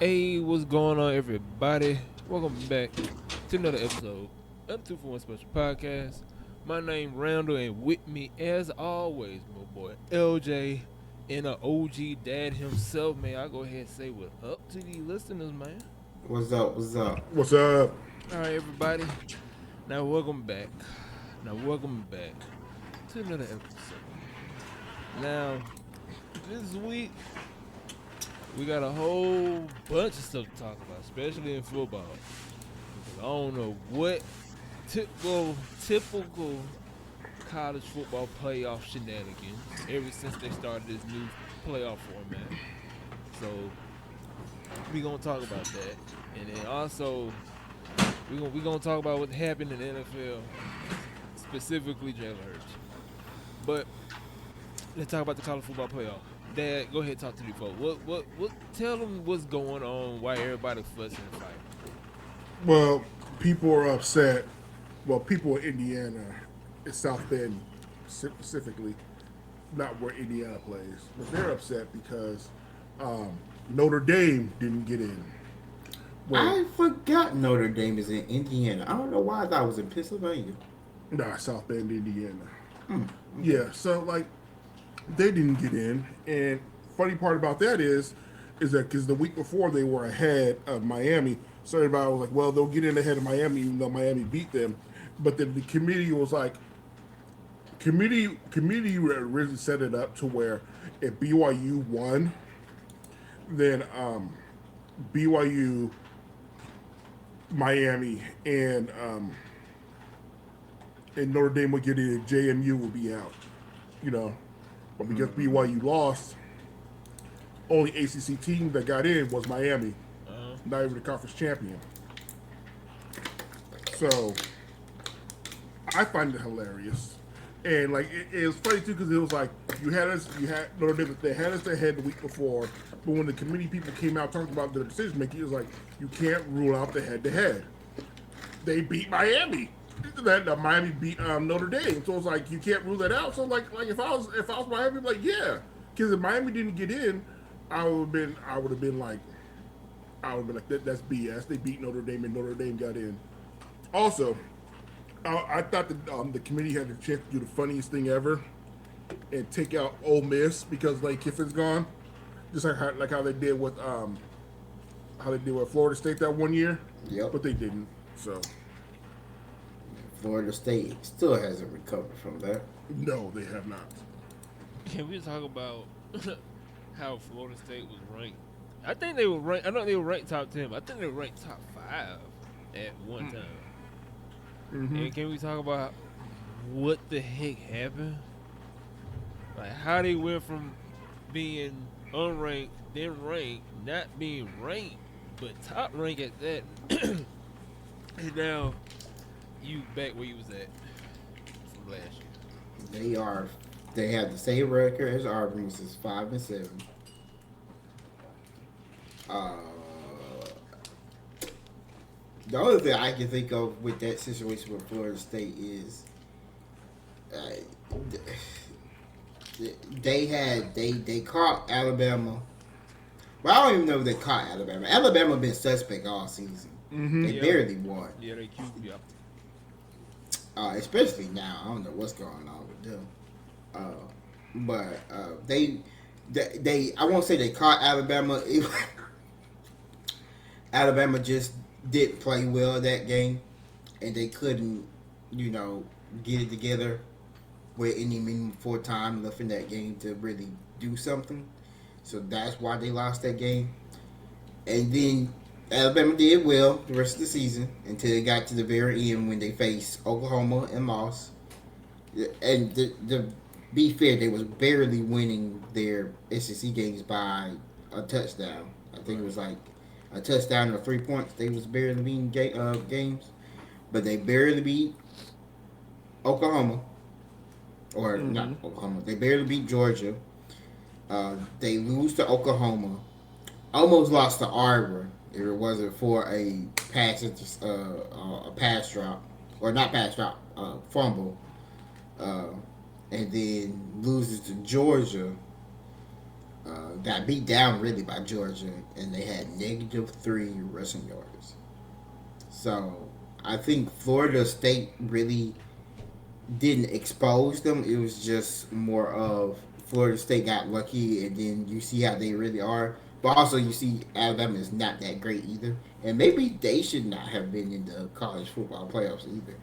Hey, what's going on, everybody? Welcome back to another episode of the 2 for 1 Special Podcast. My name Randall, and with me, as always, my boy LJ and an OG dad himself. Man, I go ahead and say what up to the listeners, man. What's up? What's up? What's up? All right, everybody. Now, welcome back. Welcome back to another episode. Now, this week we got a whole bunch of stuff to talk about, especially in football. Because I don't know what typical college football playoff shenanigans ever since they started this new playoff format. So we gonna talk about that, and then also we gonna talk about what happened in the NFL, specifically Jalen Hurts. But let's talk about the college football playoff. Dad, go ahead and talk to me, folks. What? Tell them what's going on. Why everybody fussing and fighting? Well, people are upset. Well, people in Indiana, in South Bend specifically, not where Indiana plays, but they're upset because Notre Dame didn't get in. Well, I forgot Notre Dame is in Indiana. I don't know why I thought it was in Pennsylvania. nah, South Bend, Indiana. Okay. Yeah, so like they didn't get in, and funny part about that is that because the week before they were ahead of Miami, so everybody was like, well, they'll get in ahead of Miami even though Miami beat them, but then the committee was like, committee originally set it up to where if BYU won, then BYU, Miami, and Notre Dame would get in, and JMU would be out, you know. But because BYU lost, only ACC team that got in was Miami, not even the conference champion. So I find it hilarious, and like it was funny too because it was like you had Notre Dame, they had us ahead the week before, but when the committee people came out talking about their decision making, it was like you can't rule out the head to head. They beat Miami. That Miami beat Notre Dame, so it's like you can't rule that out. So like if I was Miami, I'd be like yeah, because if Miami didn't get in, I would have been like that's BS. They beat Notre Dame and Notre Dame got in. Also, I thought that the committee had the chance to do the funniest thing ever and take out Ole Miss because Lane Kiffin's gone, just like how they did with Florida State that one year. Yep. But they didn't. So Florida State still hasn't recovered from that. no, they have not. Can we talk about how Florida State was ranked? I think they were ranked. I know they were ranked top 10. But I think they were ranked top 5 at one time. Mm-hmm. And can we talk about what the heck happened? Like how they went from being unranked, then ranked, not being ranked, but top ranked at that, and now you back where you was at from last year. They have the same record as Auburn, which is 5-7. Uh, the only thing I can think of with that situation with Florida State is uh, they caught Alabama. Well, I don't even know if they caught Alabama. Alabama been suspect all season. Mm-hmm. They barely won. Yeah, they cute. Yeah. Especially now. I don't know what's going on with them. But they I won't say they caught Alabama. Alabama just didn't play well that game, and they couldn't, get it together with any meaningful time left in that game to really do something. So that's why they lost that game. And then Alabama did well the rest of the season until it got to the very end when they faced Oklahoma and lost. And to be fair, they was barely winning their SEC games by a touchdown. I think it was like a touchdown or 3 points. They was barely beating games, but they barely beat Oklahoma, or not Oklahoma. They barely beat Georgia. They lose to Oklahoma. Almost lost to Auburn if it wasn't for a pass drop, or not pass drop, fumble, and then loses to Georgia. got beat down really by Georgia, and they had -3 rushing yards. So I think Florida State really didn't expose them. It was just more of Florida State got lucky, and then you see how they really are. But also, you see Alabama is not that great either, and maybe they should not have been in the college football playoffs either.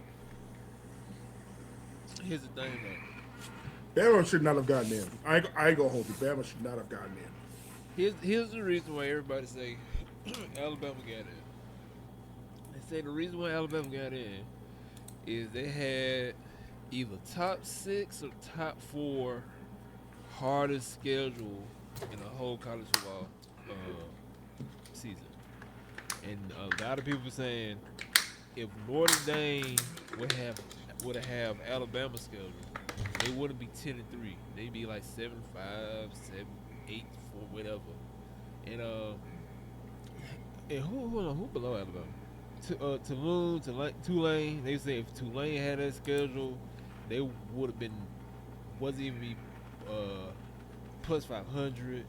Here's the thing though. Bama should not have gotten in. I ain't gonna hold you. Bama should not have gotten in. Here's the reason why everybody say Alabama got in. They say the reason why Alabama got in is they had either top six or top four hardest schedule in the whole college football season. And a lot of people saying if Notre Dame would have Alabama schedule, they wouldn't be 10-3. They'd be like 7-5, 7-8, 4, whatever. And who below Alabama? Tulane. They say if Tulane had that schedule, they would have been wasn't even be plus 500.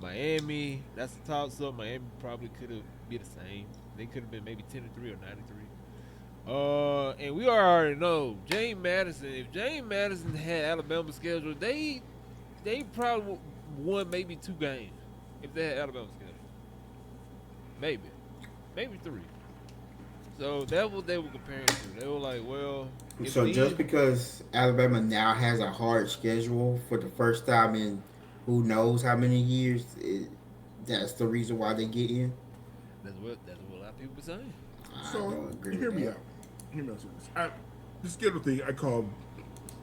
Miami, that's the top sub. Miami probably could have been the same. They could have been maybe 10-3 or 9-3. And we already know James Madison. If James Madison had Alabama schedule, they probably won maybe 2 games if they had Alabama schedule. Maybe 3. So that's what they were comparing to. They were like, well, if So these, just because Alabama now has a hard schedule for the first time in who knows how many years, that's the reason why they get in. that's what a lot of people were saying. I So don't agree hear with me that. out. Hear me out. On this. The schedule thing I call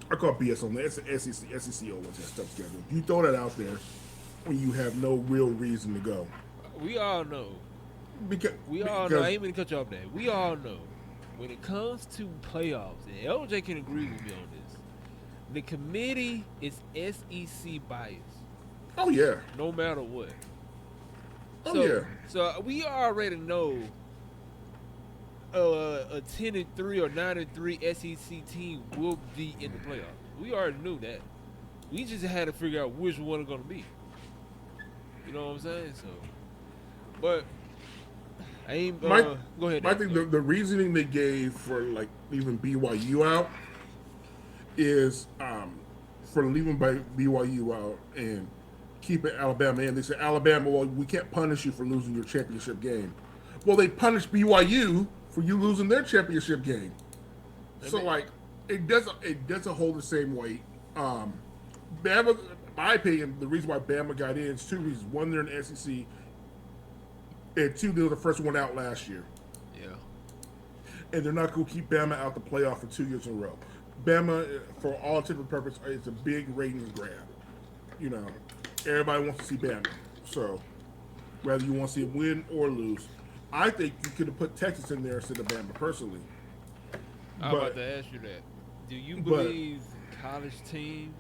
BS on the SEC over that stuff schedule. You throw that out there when you have no real reason to go. We all know. Because We all know. I ain't mean to cut you off there. We all know when it comes to playoffs, and LJ can agree with me on this. The committee is SEC biased, oh yeah, no matter what. oh So, yeah. so we already know a 10-3 or 9-3 SEC team will be in the playoffs. We already knew that. We just had to figure out which one it's gonna be. You know what I'm saying? So, but I ain't. My Go ahead. I Dan. think Go. the reasoning they gave for like leaving BYU out is for leaving by BYU out and keeping Alabama in. They said Alabama, well, we can't punish you for losing your championship game. Well, they punished BYU for you losing their championship game. So like it doesn't hold the same weight. Um, Bama, in my opinion, the reason why Bama got in is 2 reasons. One, they're in the SEC, and 2, they were the first one out last year, Yeah. and they're not going to keep Bama out the playoff for 2 years in a row. Bama, for all intents and purposes, it's a big ratings grab. You know, everybody wants to see Bama. So whether you want to see it win or lose, I think you could have put Texas in there instead of Bama personally. I'm about But to ask you that. Do you but believe college teams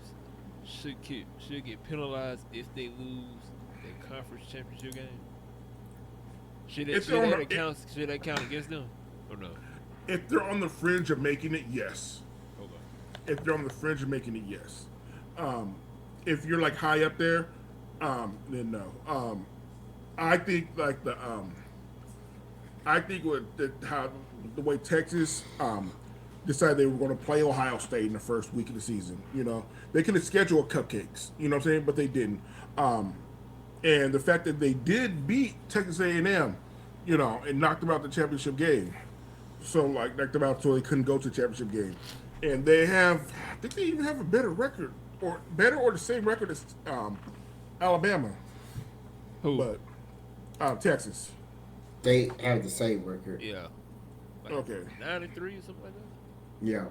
should get penalized if they lose their conference championship game? Should it if should they're on that the, count should that count against them or no? if they're on the fringe of making it, yes. Okay. If they're on the fringe of making it, yes. Um, if you're like high up there, then no. I think like I think how the way Texas decided they were going to play Ohio State in the first week of the season. You know, they could have scheduled cupcakes. You know what I'm saying? But they didn't. And the fact that they did beat Texas A&M, you know, and knocked them out the championship game. So like knocked them out so they couldn't go to the championship game. And they have, I think they even have a better record, or better or the same record as Alabama, Who? but Texas. They have the same record. Yeah. Like Okay. 9-3 or something like that. Yeah.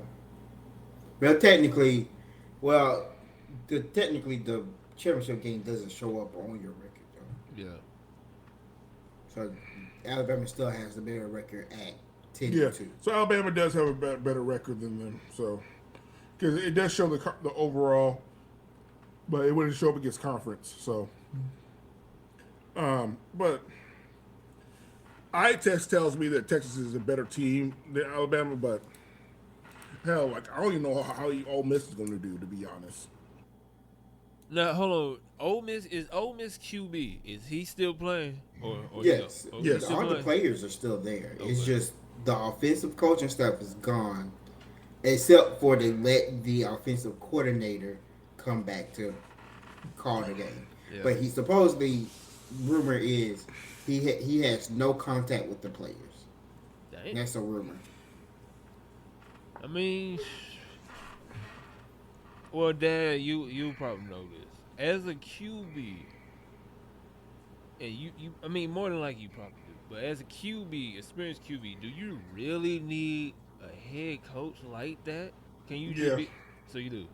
Well, technically, well, technically the championship game doesn't show up on your record though. Yeah. So Alabama still has the better record at 10 yeah, and 2. so Alabama does have a better record than them. So because it does show the overall, but it wouldn't show up against conference. So, but eye test tells me that Texas is a better team than Alabama. But hell, like I don't even know how Ole Miss is going to do, to be honest. Now hold on. Ole Miss QB. Is he still playing or he go? Yes, Oh, he's Yes. still all the playing. players are still there. It's Okay. just the offensive coaching staff is gone, except for they let the offensive coordinator come back to call the game. Yeah. But he supposedly, rumor is, he has no contact with the players. Dang. That's a rumor. I mean, well, Dad, you probably know this. As a QB, and I mean, more than like you probably do. But as a QB, experienced QB, do you really need a head coach like that? Can you just Yeah. be? So you do.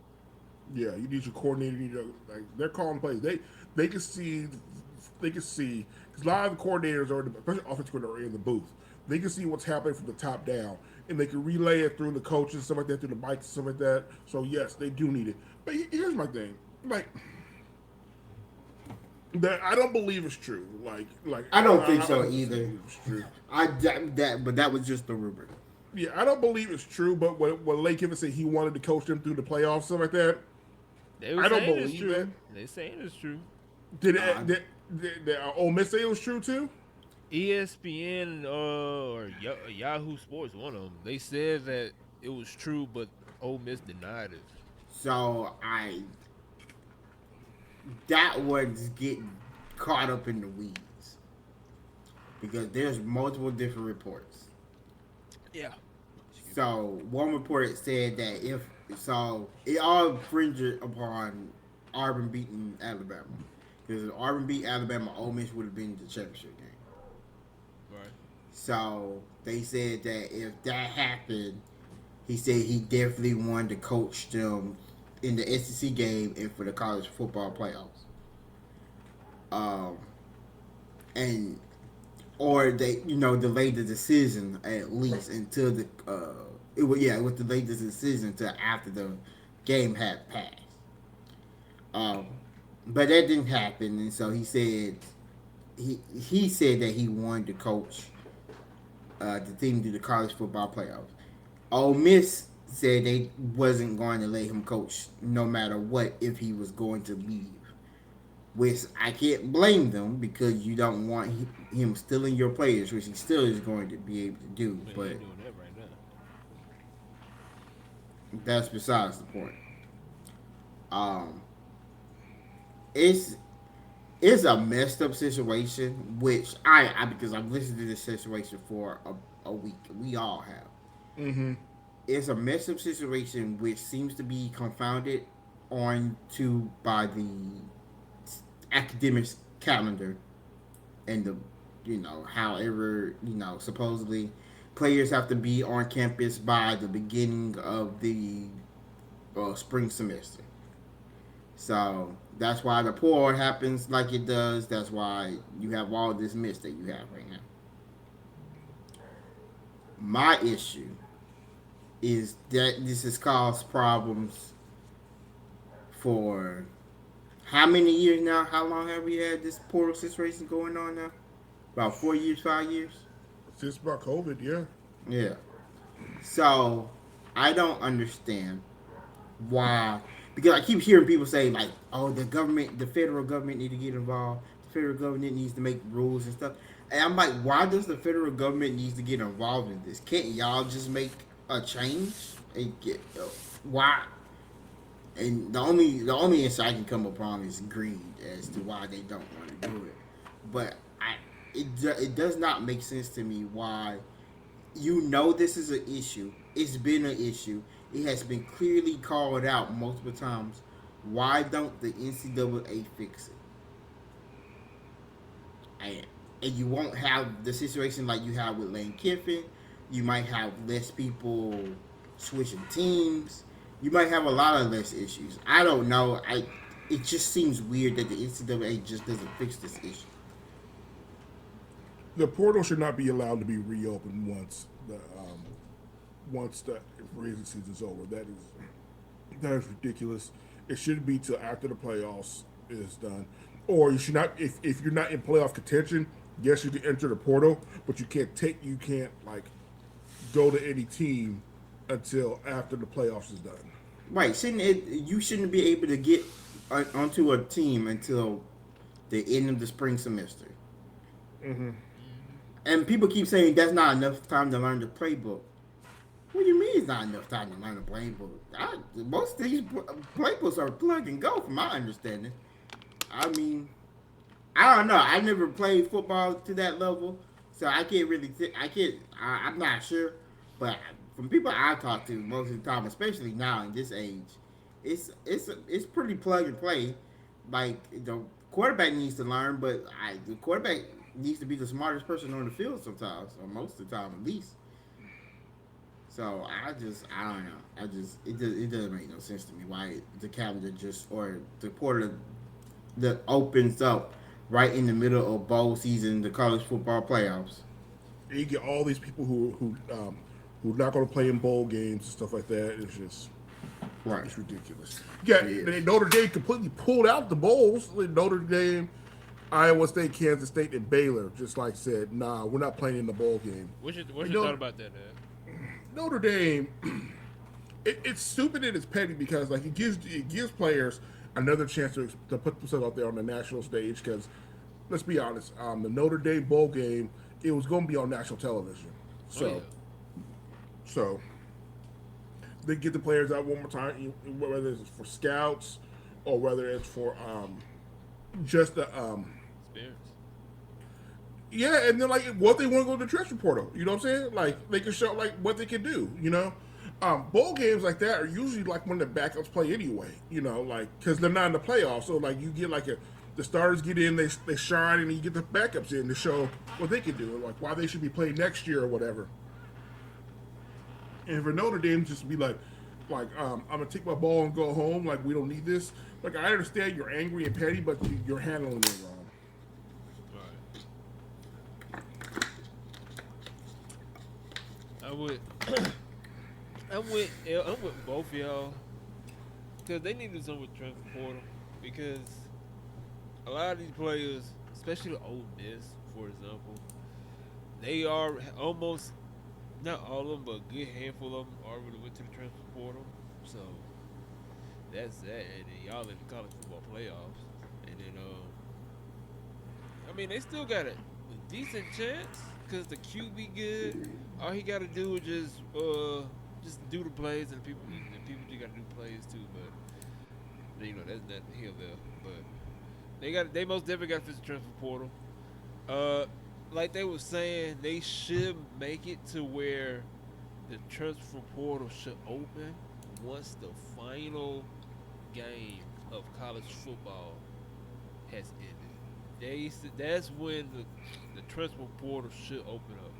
Yeah, you need your coordinator. You need your, like they're calling plays. They can see because a lot of the coordinators are, especially offensive coordinators, are in the booth. They can see what's happening from the top down, and they can relay it through the coaches, stuff like that, through the mics, stuff like that. So yes, they do need it. But here's my thing, like that I don't believe it's true. I don't think I so don't either. believe it's true. But that was just a rumor. Yeah, I don't believe it's true. But when Lane Kiffin said he wanted to coach them through the playoffs, stuff like that, They were I don't saying it's believe that. true. They saying it's true. Did Nah, Ole Miss say it was true too? ESPN or Yahoo Sports, one of them, they said that it was true, but Ole Miss denied it. so that was getting caught up in the weeds because there's multiple different reports. Yeah. So one report said that it all fringed upon Auburn beating Alabama. Because if Auburn beat Alabama, Ole Miss would have been the championship game. Right. So they said that if that happened, he said he definitely wanted to coach them in the SEC game and for the college football playoffs. Um, and or they delay the decision at least until it was delayed the decision until after the game had passed. Um, but that didn't happen, and so he said that he wanted to coach the team to the college football playoffs. Ole Miss said they wasn't going to let him coach no matter what if he was going to leave. Which I can't blame them because you don't want him stealing your players, which he still is going to be able to do. Man, he But doing that right now. that's besides the point. Um, it's it's a messed up situation, which I because I've listened to this situation for a week. We all have. Mm-hmm. It's a messed up situation which seems to be confounded on to by the academic calendar and the however supposedly players have to be on campus by the beginning of the spring semester. So that's why the pour happens like it does. That's why you have all this mist that you have right now. My issue is that this has caused problems for how many years now? How long have we had this portal situation going on now? About 4 years, 5 years? Since about COVID, yeah. Yeah. So I don't understand why, because I keep hearing people say like, "Oh, the federal government need to get involved. The federal government needs to make rules and stuff." And I'm like, why does the federal government needs to get involved in this? Can't y'all just make a change and get why? And the only answer I can come upon is greed as to why they don't want to do it. But it does not make sense to me why this is an issue. It's been an issue. It has been clearly called out multiple times. Why don't the NCAA fix it? And you won't have the situation like you have with Lane Kiffin. You might have less people switching teams. You might have a lot of less issues. I don't know. It just seems weird that the NCAA just doesn't fix this issue. The portal should not be allowed to be reopened once the free agency is over. That is ridiculous. It should be till after the playoffs is done, or you should not. If you're not in playoff contention, yes, you can enter the portal, but you can't like go to any team until after the playoffs is done. Right? You shouldn't be able to get onto a team until the end of the spring semester. Mm-hmm. And people keep saying that's not enough time to learn the playbook. What do you mean it's not enough time to learn the playbook? Most of these playbooks are plug and go, from my understanding. I mean, I don't know. I never played football to that level, so I can't really. I can't. I'm not sure, but from people I talk to most of the time, especially now in this age, it's pretty plug and play. Like the quarterback needs to learn, but the quarterback needs to be the smartest person on the field sometimes, or most of the time at least. So I don't know. It doesn't make no sense to me why the calendar just or the portal that opens up right in the middle of bowl season, the college football playoffs. And you get all these people who're not going to play in bowl games and stuff like that. Right. It's ridiculous. Yeah, It Notre Dame completely pulled out the bowls. Notre Dame, Iowa State, Kansas State, and Baylor just like said, nah, we're not playing in the bowl game. What's your thought about that, man? Notre Dame, it's stupid and it's petty because like it gives players another chance to put themselves out there on the national stage. Because let's be honest, the Notre Dame bowl game, it was going to be on national television. So, Oh, yeah. so they get the players out one more time, whether it's for scouts or whether it's for just the Experience. yeah, and then like what they want to go to the transfer portal. You know what I'm saying? Like they can show like what they can do. You know, bowl games like that are usually like when the backups play anyway. You know, like because they're not in the playoffs, so like you get like the starters get in, they shine, and you get the backups in to show what they can do, like why they should be playing next year or whatever. And for Notre Dame just to be like I'm gonna take my ball and go home. Like we don't need this. Like I understand you're angry and petty, but you're handling it wrong. I'm with, I'm with both of y'all because they need to do something with transfer portal because a lot of these players, especially the Ole Miss, for example, they are almost not all of them, but a good handful of them already went to the transfer portal. So that's that, and then y'all in the college football playoffs, and then I mean they still got a decent chance because the QB good. All he got to do is just do the plays, and people just got to do plays too. But you know that's not here there. But they most definitely got to fix the transfer portal. Like they were saying, they should make it to where the transfer portal should open once the final game of college football has ended. That's when the transfer portal should open up.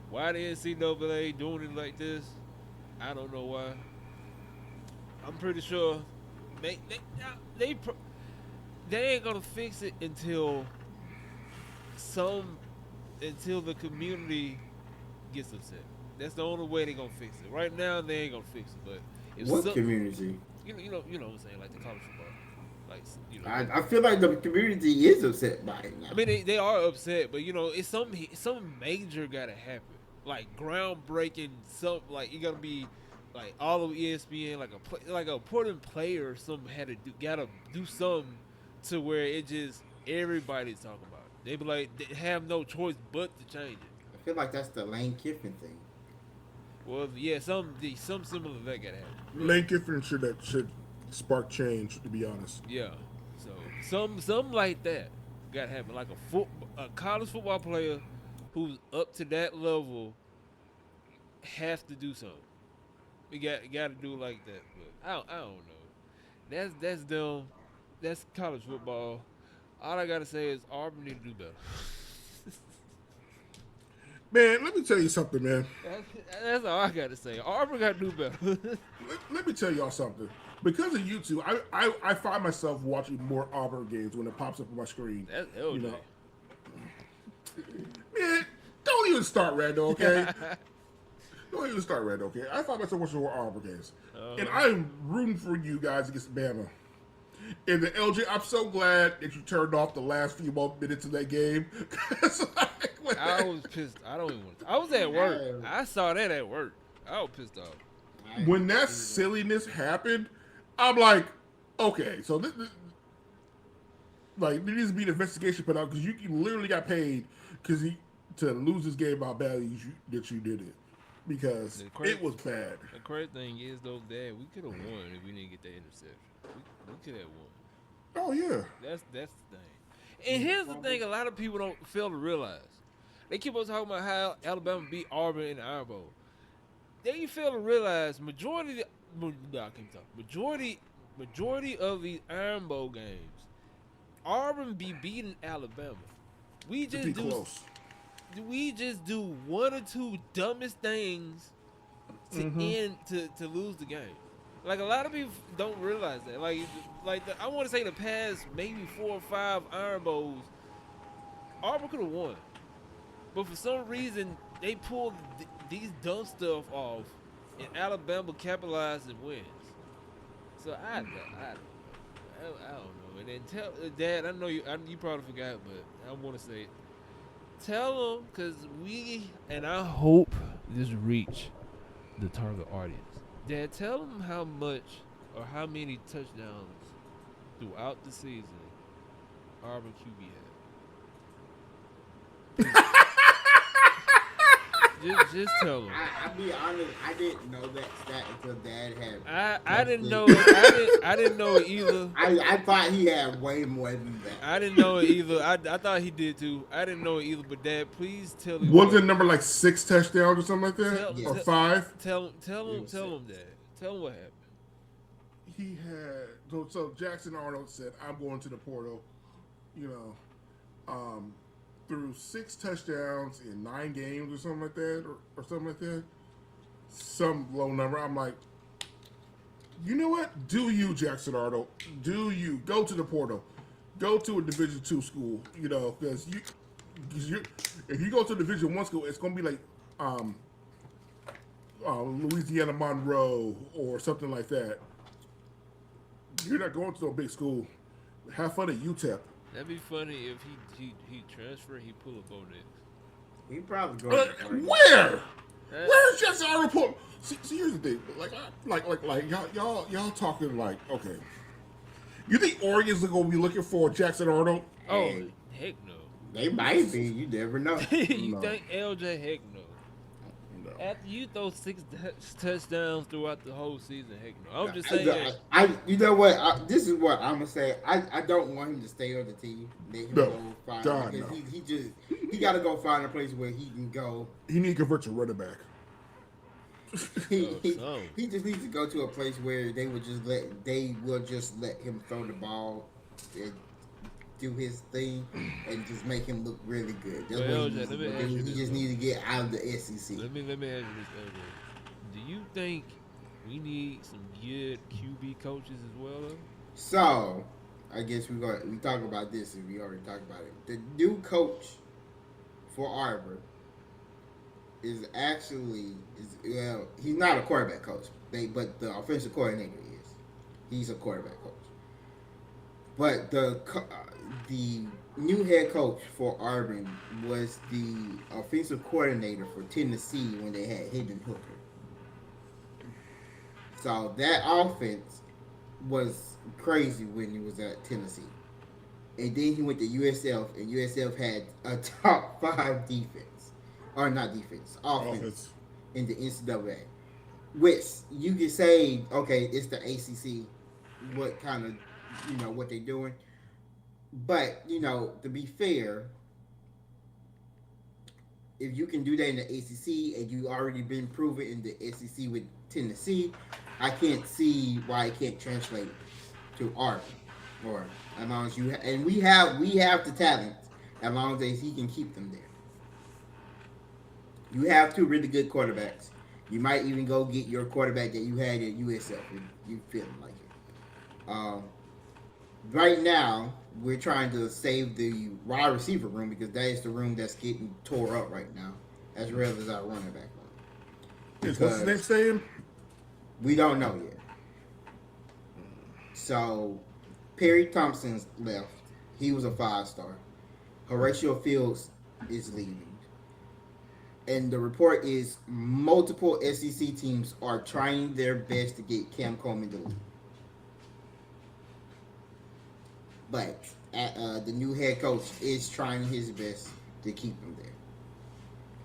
Why the NCAA doing it like this? I don't know why. I'm pretty sure they they ain't gonna fix it some until the community gets upset. That's the only way they gonna fix it. Right now they ain't gonna fix it, but if What community? you know what I'm saying, like the college football, like you know. I feel like the community is upset by it now. I mean they are upset, but you know it's something major gotta happen, like groundbreaking. Some like you gotta be like all of ESPN, like a important player. Some had to gotta do something to where it just everybody's talking about it. They be like they have no choice but to change it. I feel like that's the Lane Kiffin thing. Well, yeah, some similar to that gotta happen. Lane Kiffin should spark change. To be honest, Yeah, so some like that gotta happen. Like a college football player who's up to that level have to do something. We got to do it like that. But I don't know. That's them. That's college football. All I gotta say is Auburn need to do better. man, let me tell you something, man. That's all I gotta say. Auburn got to do better. Let me tell y'all something. Because of YouTube, I find myself watching more Auburn games when it pops up on my screen. That's LJ. You know, man, don't even start, Randall. Okay. Don't even start, Randall. Okay. I find myself watching more Auburn games, and I'm rooting for you guys against Bama. And the LJ, I'm so glad that you turned off the last few minutes of that game. I was pissed. I don't even want to. I was at work. I saw that at work. I was pissed off. When that silliness happened, I'm like, Okay, so like there needs to be an investigation put out because you literally got paid because he to lose this game about badly that you did it because The it crazy, was bad. the crazy thing is though, Dad, we could have won if we didn't get that interception. We could have won. Oh yeah, That's the thing. And here's the thing: a lot of people don't fail to realize. They keep on talking about how Alabama beat Auburn in the Iron Bowl. They fail to realize I can't talk. Majority of these Iron Bowl games, Auburn be beating Alabama. We to just be do close. we just do one or two dumbest things to end to lose the game. Like a lot of people don't realize that. I want to say the past maybe 4 or 5 Iron Bowls, Auburn could have won, but for some reason they pulled these dumb stuff off, and Alabama capitalized and wins. So I don't know. And then tell Dad, I know you probably forgot, but I want to say it. Tell them because I hope this reach the target audience. Dad, tell them how much or how many touchdowns throughout the season Auburn QB had. Just tell them. I'll be honest, I didn't know that stat until Dad had. I didn't know. I didn't know it either. I thought he had way more than that. I didn't know it either. I thought he did too. I didn't know it either. But Dad, please tell me. Was it number like 6 touchdowns or something like that, or 5? Tell him, Dad. Tell him what happened. He had so Jackson Arnold said, "I'm going to the portal," you know, threw 6 touchdowns in 9 games or something like that, or something like that. Some low number. I'm like, you know what? Do you, Jackson Arnold? Do you go to the portal? Go to a Division II school, you know, because if you go to a Division I school, it's going to be like Louisiana Monroe or something like that. You're not going to a big school. Have fun at UTEP. That'd be funny if he transferred, he pull up on it. He probably going. Where? Where's Jackson Arnold pull? See, here's the thing. Like y'all talking like, okay. You think Oregon's going to be looking for Jackson Arnold? Oh, heck no. They might be. You never know. You No. think LJ? Heck no. No. After you throw 6 touchdowns throughout the whole season, heck no. I'm just saying. You know what? This is what I'm gonna say. I don't want him to stay on the team. Let him go find because he got to go find a place where he can go. He need to convert to running back. He just needs to go to a place where they will just let him throw the ball and do his thing and just make him look really good. That's what he just needs to get out of the SEC. Let me ask you this, LJ. Do you think we need some good QB coaches as well? Though? So, I guess we talk about this and we already talked about it. The new coach for Auburn is he's not a quarterback coach, but the offensive coordinator is. He's a quarterback coach. But the new head coach for Auburn was the offensive coordinator for Tennessee when they had Hendon Hooker. So that offense was crazy when he was at Tennessee. And then he went to USF, and USF had a top 5 defense. Or not defense, offense in the NCAA. Which you can say, okay, it's the ACC. What kind of, what they're doing. But, to be fair, if you can do that in the ACC and you already been proven in the SEC with Tennessee, I can't see why it can't translate to Auburn. Or as long as and we have the talent as long as he can keep them there. You have 2 really good quarterbacks. You might even go get your quarterback that you had at USF if you feel like it. Right now, we're trying to save the wide receiver room because that is the room that's getting tore up right now, as well as our running back room. Is what's his name saying? We don't know yet. So, Perry Thompson's left. He was a 5-star. Horatio Fields is leaving. And the report is multiple SEC teams are trying their best to get Cam Coleman to leave. but the new head coach is trying his best to keep him there.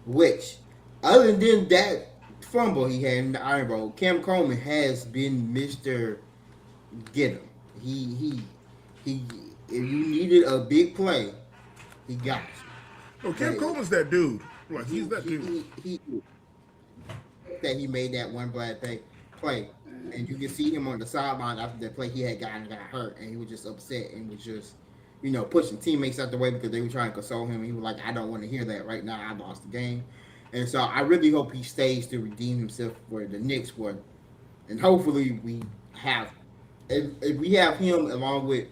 Which, other than that fumble he had in the Iron Bowl, Cam Coleman has been Mister Get him. He. If you needed a big play, he got you. Oh, Cam But Coleman's that dude. Like he he's that dude. he that he made that one bad play, and you can see him on the sideline after that play. He had gotten got hurt, and he was just upset and was just, pushing teammates out the way because they were trying to console him. He was like, "I don't want to hear that right now. I lost the game," and so I really hope he stays to redeem himself for the next one, and hopefully we have, if we have him along with.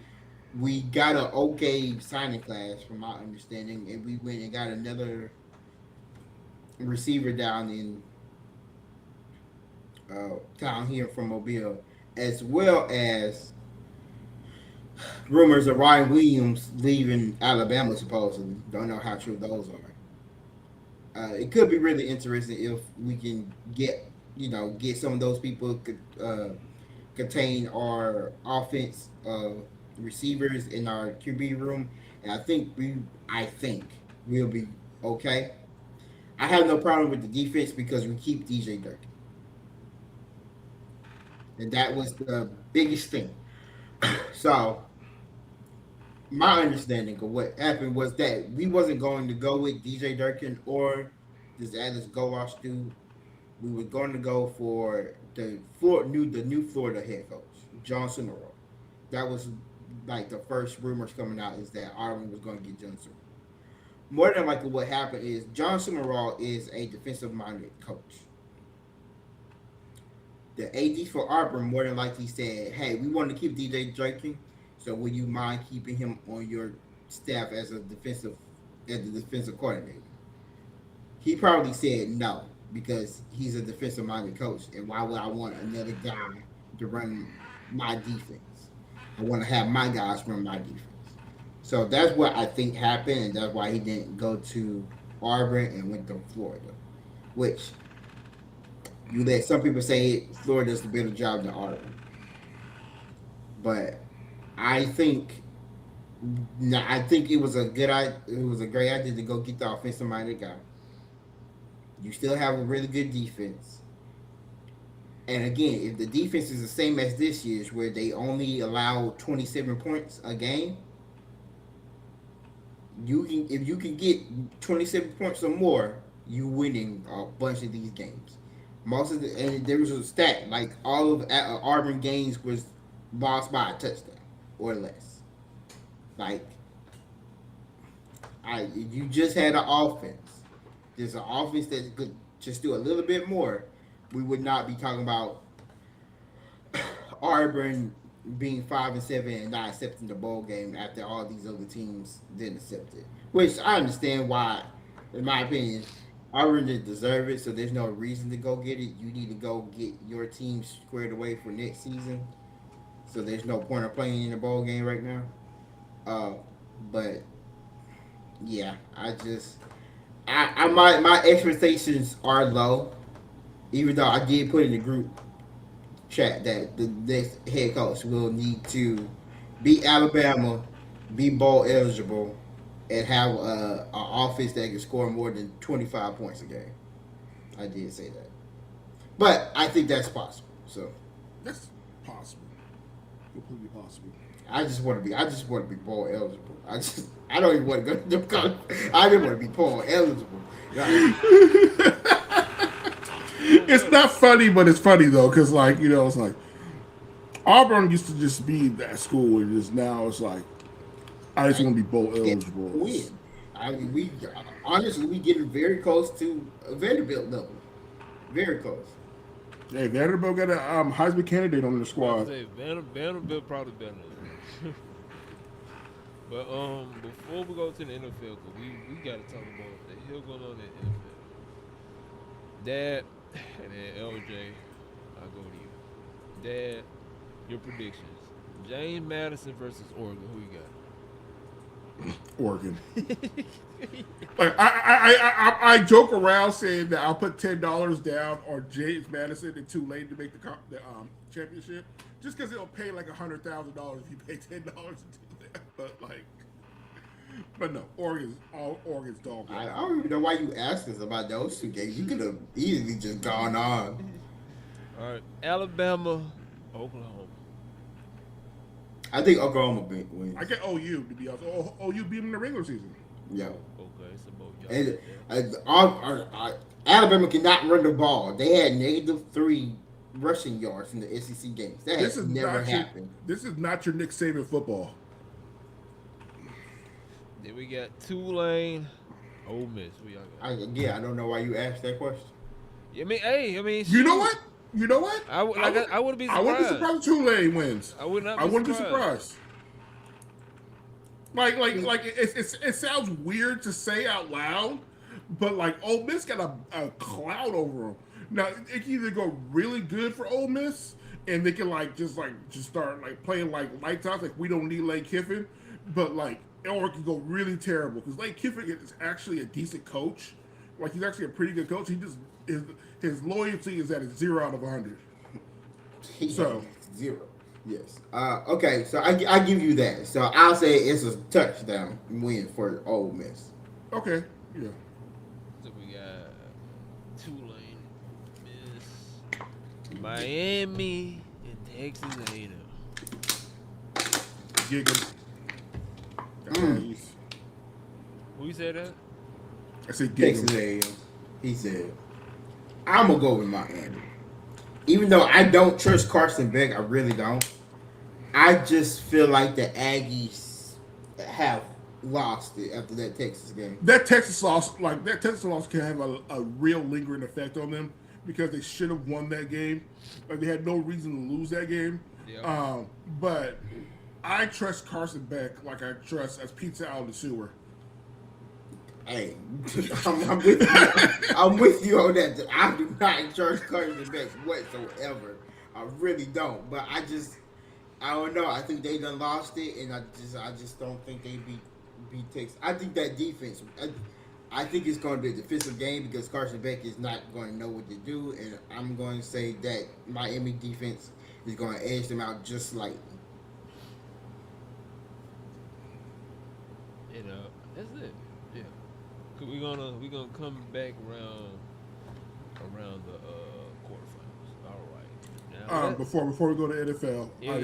We got an okay signing class, from my understanding, and we went and got another receiver down here from Mobile, as well as rumors of Ryan Williams leaving Alabama. Supposedly, don't know how true those are. It could be really interesting if we can get some of those people could contain our offense receivers in our QB room, and I think we'll be okay. I have no problem with the defense because we keep DJ Durkin, and that was the biggest thing. So my understanding of what happened was that we wasn't going to go with DJ Durkin or this Alice Gowash dude. We were going to go for the new Florida head coach, John Summerall. That was like the first rumors coming out is that Auburn was going to get John Summerall. More than likely, what happened is John Summerall is a defensive-minded coach. The AD for Auburn more than likely said, "Hey, we want to keep DJ Durkin, so would you mind keeping him on your staff as the defensive coordinator?" He probably said no because he's a defensive-minded coach, and why would I want another guy to run my defense? I want to have my guys run my defense. So that's what I think happened, and that's why he didn't go to Auburn and went to Florida. Which you let some people say Florida does a better job than Auburn, but I think I think it was a it was a great idea to go get the offensive minded guy. You still have a really good defense. And again, if the defense is the same as this year's, where they only allow 27 points a game, if you can get 27 points or more, you winning a bunch of these games. And there was a stat like all of Auburn games was lost by a touchdown or less. Like you just had an offense. There's an offense that could just do a little bit more. We would not be talking about Auburn being 5-7 and not accepting the bowl game after all these other teams didn't accept it. Which I understand why, in my opinion, Auburn didn't deserve it, so there's no reason to go get it. You need to go get your team squared away for next season. So there's no point of playing in the bowl game right now. But yeah, my expectations are low. Even though I did put in the group chat that the next head coach will need to beat Alabama, be bowl eligible, and have an offense that can score more than 25 points a game. I did say that, but I think that's possible. So That's possible. Completely possible. I just want to be bowl eligible. I don't even want to go to the college. I just want to be bowl eligible. It's not funny, but it's funny though, because it's like Auburn used to just be that school, and just now it's like I just want to be bowl eligible. Win. I mean, we honestly we getting very close to a Vanderbilt level. Very close. Hey, Vanderbilt got a Heisman candidate on their I squad. say Vanderbilt probably better. But before we go to the NFL, we gotta talk about the hell going on in the NFL. Dad, and then LJ, I'll go to you. Dad, your predictions. James Madison versus Oregon. Who you got? Oregon. Like I joke around saying that I'll put $10 down on James Madison and Tulane to make the championship, just because it'll pay like $100,000 if you pay $10 to do that. but no, Oregon's dog. I don't even know why you asked us about those two games. You could have easily just gone on. All right, Alabama, Oklahoma. I think Oklahoma wins. I get OU to be honest. OU beat them in the regular season. Yeah. Okay, so both y'all. And said that. Alabama cannot run the ball. They had -3 rushing yards in the SEC games. That has never happened. This is not your Nick Saban football. Then we got Tulane, Ole Miss. We all got. I don't know why you asked that question. I mean, You know what? You know what? I wouldn't be surprised. I wouldn't be surprised if Tulane wins. I would not. I wouldn't be surprised. It sounds weird to say out loud, but like Ole Miss got a cloud over them. Now it can either go really good for Ole Miss, and they can just start playing lights out, like we don't need Lane Kiffin, but or it can go really terrible because Lane Kiffin is actually a decent coach. Like he's actually a pretty good coach. He just his loyalty is at a 0 out of 100. So 0. Yes. Okay. So I give you that. So I'll say it's a touchdown win for Ole Miss. Okay. Yeah. So we got Tulane, Miss, Miami, and Texas A&M. Giggum. Who you said that? I said Texas Giggum. A&M. He said, "I'm gonna go with Miami." Even though I don't trust Carson Beck, I really don't. I just feel like the Aggies have lost it after that Texas game. That Texas loss can have a real lingering effect on them because they should have won that game. Like they had no reason to lose that game. Yeah. But I trust Carson Beck like I trust as pizza out of the sewer. Hey, I'm with you. I'm with you on that. I do not trust Carson Beck whatsoever. I really don't. But I don't know. I think they done lost it, and I just don't think they beat Texas. I think that defense. I think it's going to be a defensive game because Carson Beck is not going to know what to do, and I'm going to say that Miami defense is going to edge them out just slightly. That's it. Yeah. We're gonna come back around the quarterfinals. All right. Now, Before we go to NFL, I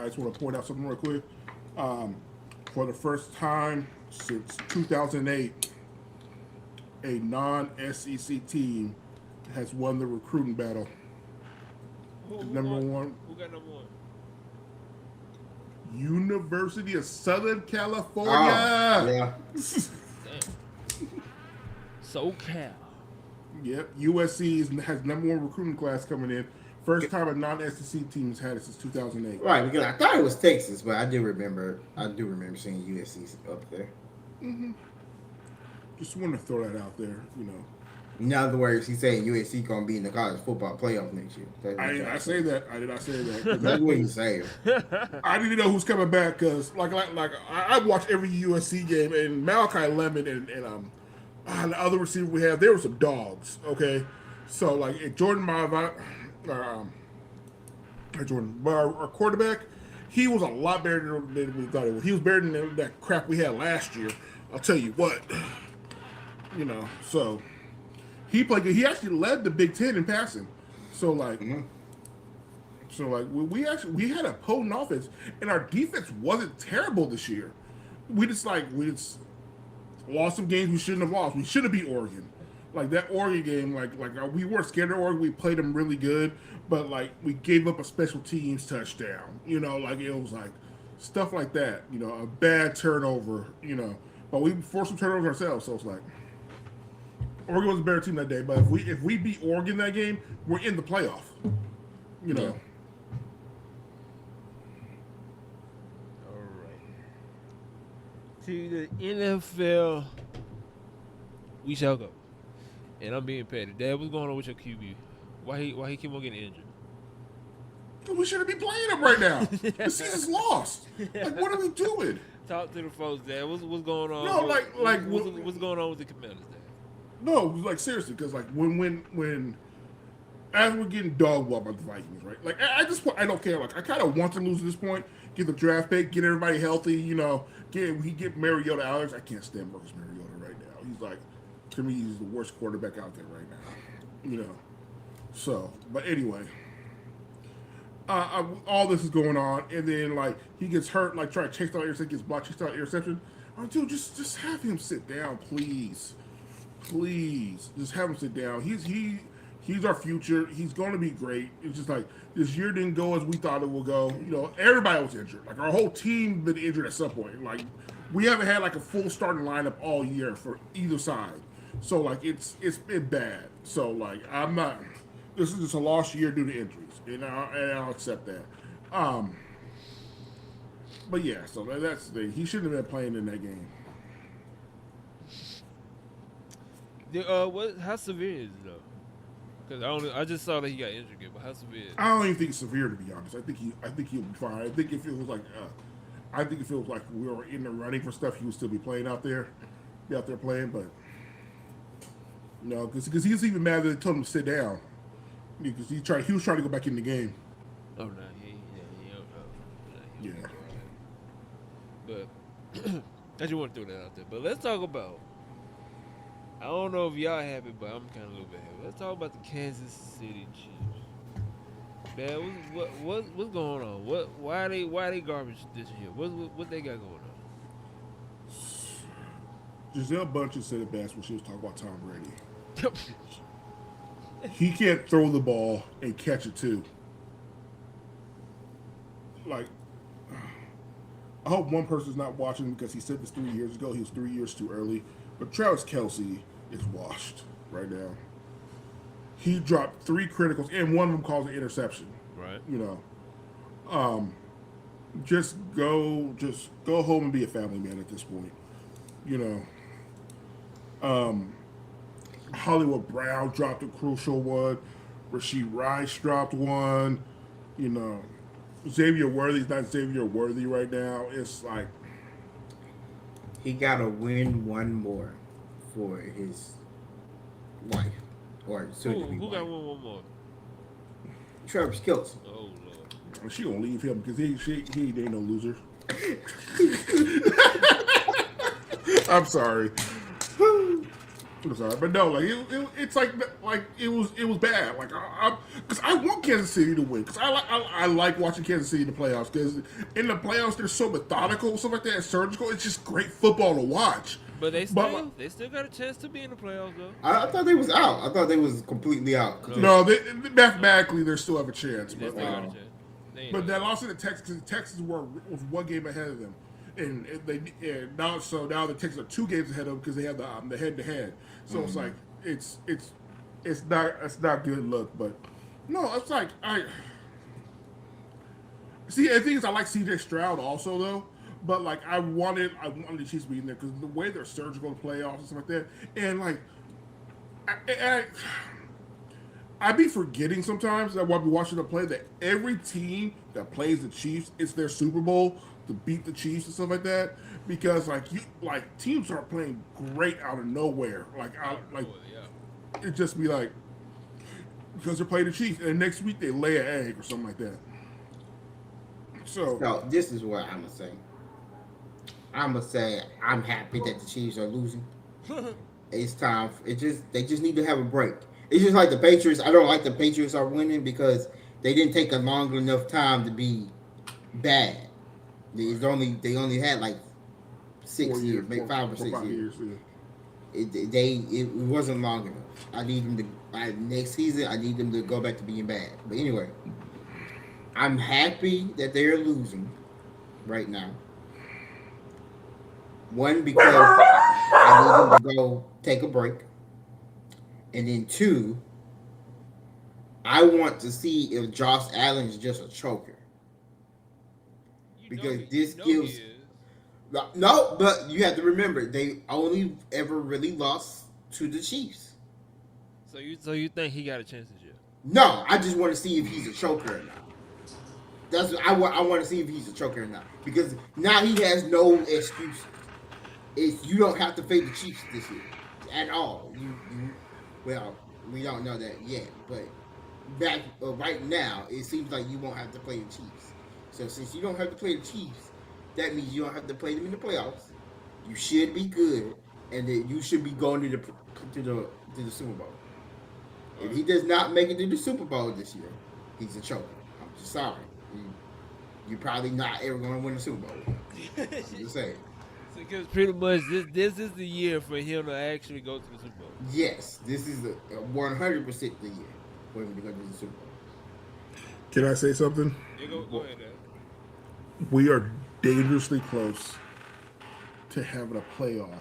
just want to point out something real quick. For the first time since 2008, a non-SEC team has won the recruiting battle. Number one. Who got number 1? University of Southern California. Oh, yeah. Damn. SoCal. Yep. USC has number 1 recruiting class coming in. First time a non-SEC team has had it since 2008. Right, because I thought it was Texas, but I do remember seeing USC up there. Mm-hmm. Just want to throw that out there, In other words, he's saying USC gonna be in the college football playoff next year. I did not say that. That's what you say. I didn't know who's coming back because, I watch every USC game, and Malachi Lemon and the other receiver we have, there were some dogs. Okay, so Jordan Maivat, our quarterback, he was a lot better than we thought he was. He was better than that crap we had last year. I'll tell you what. So he played good. He actually led the Big Ten in passing. So we had a potent offense, and our defense wasn't terrible this year. We just lost some games we shouldn't have lost. We should have beat Oregon. Like that Oregon game, we weren't scared of Oregon. We played them really good, but we gave up a special teams touchdown. It was stuff like that. A bad turnover. But we forced some turnovers ourselves. So it's Oregon was a better team that day. But if we beat Oregon that game, we're in the playoff. Yeah. All right. To the NFL, we shall go. And I'm being petty. Dad, what's going on with your QB? Why he keep on getting injured? We shouldn't be playing him right now. The season's lost. What are we doing? Talk to the folks, Dad. What's going on? No, what's going on with the Commanders, Dad? No, seriously, because when as we're getting dog walked by the Vikings, right? Like at this point, I don't care. Like I kind of want to lose at this point. Get the draft pick, get everybody healthy. Get Mariota out. I can't stand Marcus Mariota right now. He's like, to me, he's the worst quarterback out there right now. So, but anyway, all this is going on, and then like he gets hurt, like trying to chase down interception, gets blocked, chase down interception. Dude, just have him sit down, please. Please, just have him sit down. He's our future. He's going to be great. It's just like this year didn't go as we thought it would go. Everybody was injured. Like our whole team been injured at some point. Like we haven't had like a full starting lineup all year for either side. So like it's been bad. So like I'm not. This is just a lost year due to injuries, and I'll accept that. But yeah, so that's the thing. He shouldn't have been playing in that game. How severe is it though? Because I just saw that he got injured again, but how severe? I don't even think it's severe, to be honest. I think he'll be fine. I think if it was like we were in the running for stuff, he would still be playing out there, playing. But no, because he was even mad that they told him to sit down because he was trying to go back in the game. Oh no, Yeah. But I just want to throw that out there. But let's talk about. I don't know if y'all happy, but I'm kind of a little bit happy. Let's talk about the Kansas City Chiefs. Man, what's going on? Why are they garbage this year? What they got going on? Giselle Bundchen said it best when she was talking about Tom Brady. He can't throw the ball and catch it too. Like, I hope one person's not watching because he said this 3 years ago. He was 3 years too early. But Travis Kelce is washed right now. He dropped 3 criticals, and one of them caused an interception. Right. Just go home and be a family man at this point. Hollywood Brown dropped a crucial one. Rasheed Rice dropped one. Xavier Worthy's not Xavier Worthy right now. It's like he got to win one more for his wife, or soon to be Who wife. got one more? Travis Kelce. Oh Lord. She gonna leave him because he ain't no loser. I'm sorry. I'm sorry, but no, like it's like it was bad. Like because I want Kansas City to win because I like watching Kansas City in the playoffs because in the playoffs they're so methodical, stuff like that, and surgical. It's just great football to watch. But they still got a chance to be in the playoffs though. I thought they was out. I thought they was completely out. No, mathematically they still have a chance. They But still got a chance. that loss to the Texans, Texas was one game ahead of them, and now the Texans are 2 games ahead of them because they have the head to head. So it's like it's not good look, but no, it's like I see. The thing is, I like C.J. Stroud also though, but like I wanted the Chiefs to be in there because the way they're surgical to playoffs and stuff like that, and like I be forgetting sometimes that while I be watching them play that every team that plays the Chiefs, it's their Super Bowl to beat the Chiefs and stuff like that. Because teams are playing great out of nowhere. It just be like because they're playing the Chiefs and next week they lay an egg or something like that. So this is what I'm gonna say. I'm gonna say I'm happy that the Chiefs are losing. It's time. They just need to have a break. It's just like the Patriots. I don't like the Patriots are winning because they didn't take a long enough time to be bad. They only had like 6 years, maybe 5 or 6 years. It wasn't long enough. I need them to next season. I need them to go back to being bad. But anyway, I'm happy that they're losing right now. One, because I need them to go take a break, and then 2, I want to see if Josh Allen is just a choker. Because this gives. No, but you have to remember they only ever really lost to the Chiefs. So you think he got a chance this year? No, I just want to see if he's a choker or not. That's I want to see if he's a choker or not because now he has no excuse. You don't have to face the Chiefs this year at all. Well, we don't know that yet, but back right now, it seems like you won't have to play the Chiefs. So since you don't have to play the Chiefs, that means you don't have to play them in the playoffs. You should be good, and then you should be going to the Super Bowl. If he does not make it to the Super Bowl this year, he's a choker. I'm just sorry. You're probably not ever going to win the Super Bowl. I'm just saying. Because pretty much this is the year for him to actually go to the Super Bowl. Yes, this is a 100% the year for him to go to the Super Bowl. Can I say something? Yeah, go ahead, Dad. We are dangerously close to having a playoffs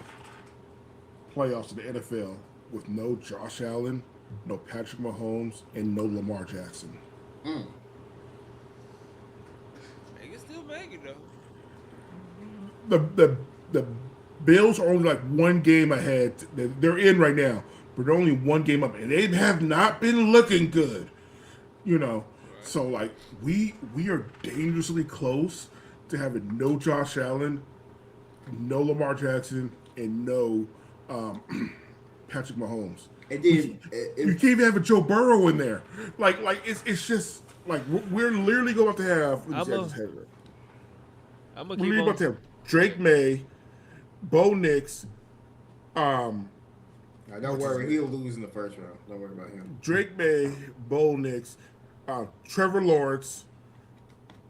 in the NFL with no Josh Allen, no Patrick Mahomes, and no Lamar Jackson. Mm. They can still make it though. The Bills are only like one game ahead. They're in right now, but they're only one game up, and they have not been looking good. You know, Right. so like we are dangerously close to having no Josh Allen, no Lamar Jackson, and no Patrick Mahomes. And then You can't even have a Joe Burrow in there. Like it's just like we're literally going to have. Let me see, I just had it right. I'm We're gonna keep literally about to have Drake May, Bo Nix, now, don't worry, he'll lose in the first round. Don't worry about him. Drake May, Bo Nix, Trevor Lawrence,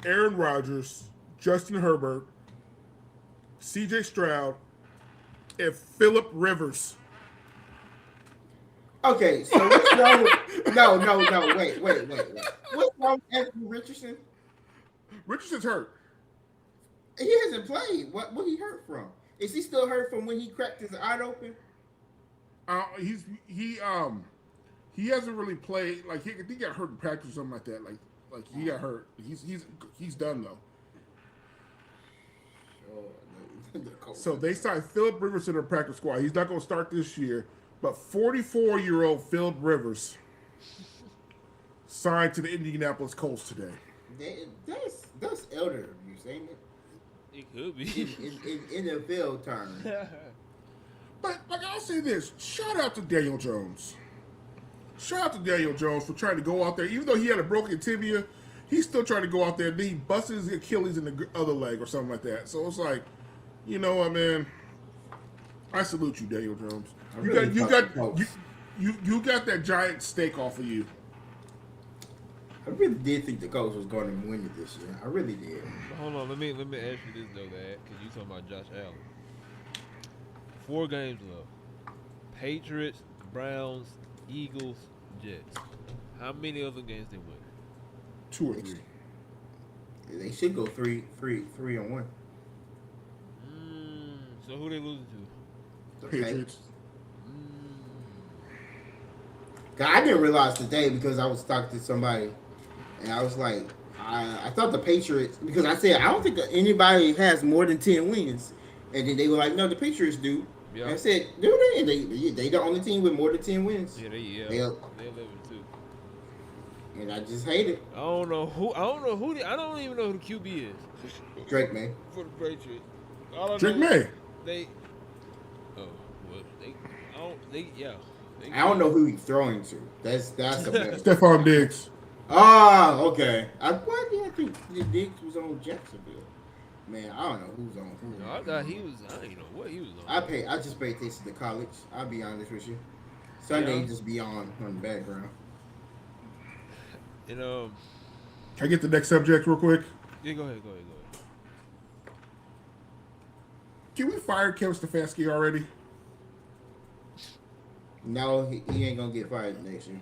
Aaron Rodgers, Justin Herbert, C.J. Stroud, and Phillip Rivers. Okay, so what's wrong with... No, wait. What's wrong with Anthony Richardson? Richardson's hurt. He hasn't played. What he hurt from? Is he still hurt from when he cracked his eye open? He hasn't really played. Like he got hurt in practice or something like that. Like he got hurt. He's done though. So they signed Phillip Rivers to their practice squad. He's not going to start this year, but 44-year-old Phillip Rivers signed to the Indianapolis Colts today. That's elder abuse, ain't it? It could be. In NFL terms. But like I'll say this, shout out to Daniel Jones. Shout out to Daniel Jones for trying to go out there, even though he had a broken tibia, he's still trying to go out there. Then he busted his Achilles in the other leg or something like that. So it's like, you know what, man? I salute you, Daniel Jones. You got that giant steak off of you. I really did think the Colts was going to win it this year. I really did. Hold on, let me ask you this though, Dad, because you talking about Josh Allen. 4 games left. Patriots, Browns, Eagles, Jets. How many other games they win? 2 or 3. They should go 3 on 1. So who they losing to? The Patriots. God, I didn't realize today because I was talking to somebody, and I was like, I thought the Patriots, because I said I don't think that anybody has more than 10 wins, and then they were like, no, the Patriots do. Yeah. And I said, do they? And they the only team with more than 10 wins. Yeah, they're 11 too. And I just hate it. I don't even know who the QB is. Drake, man. For the Patriots. All I Drake know May. is I don't know who he's throwing to. That's the best. Stephon Diggs. Ah, okay. Why did I think the Diggs was on Jacksonville? Man, I don't know who's on who. No, I thought he was. I didn't know what he was on. I just pay attention to college. I'll be honest with you. Sunday just be on the background. And Can I get the next subject real quick? yeah, go ahead. Can we fire Kevin Stefanski already? No, he ain't gonna get fired next year.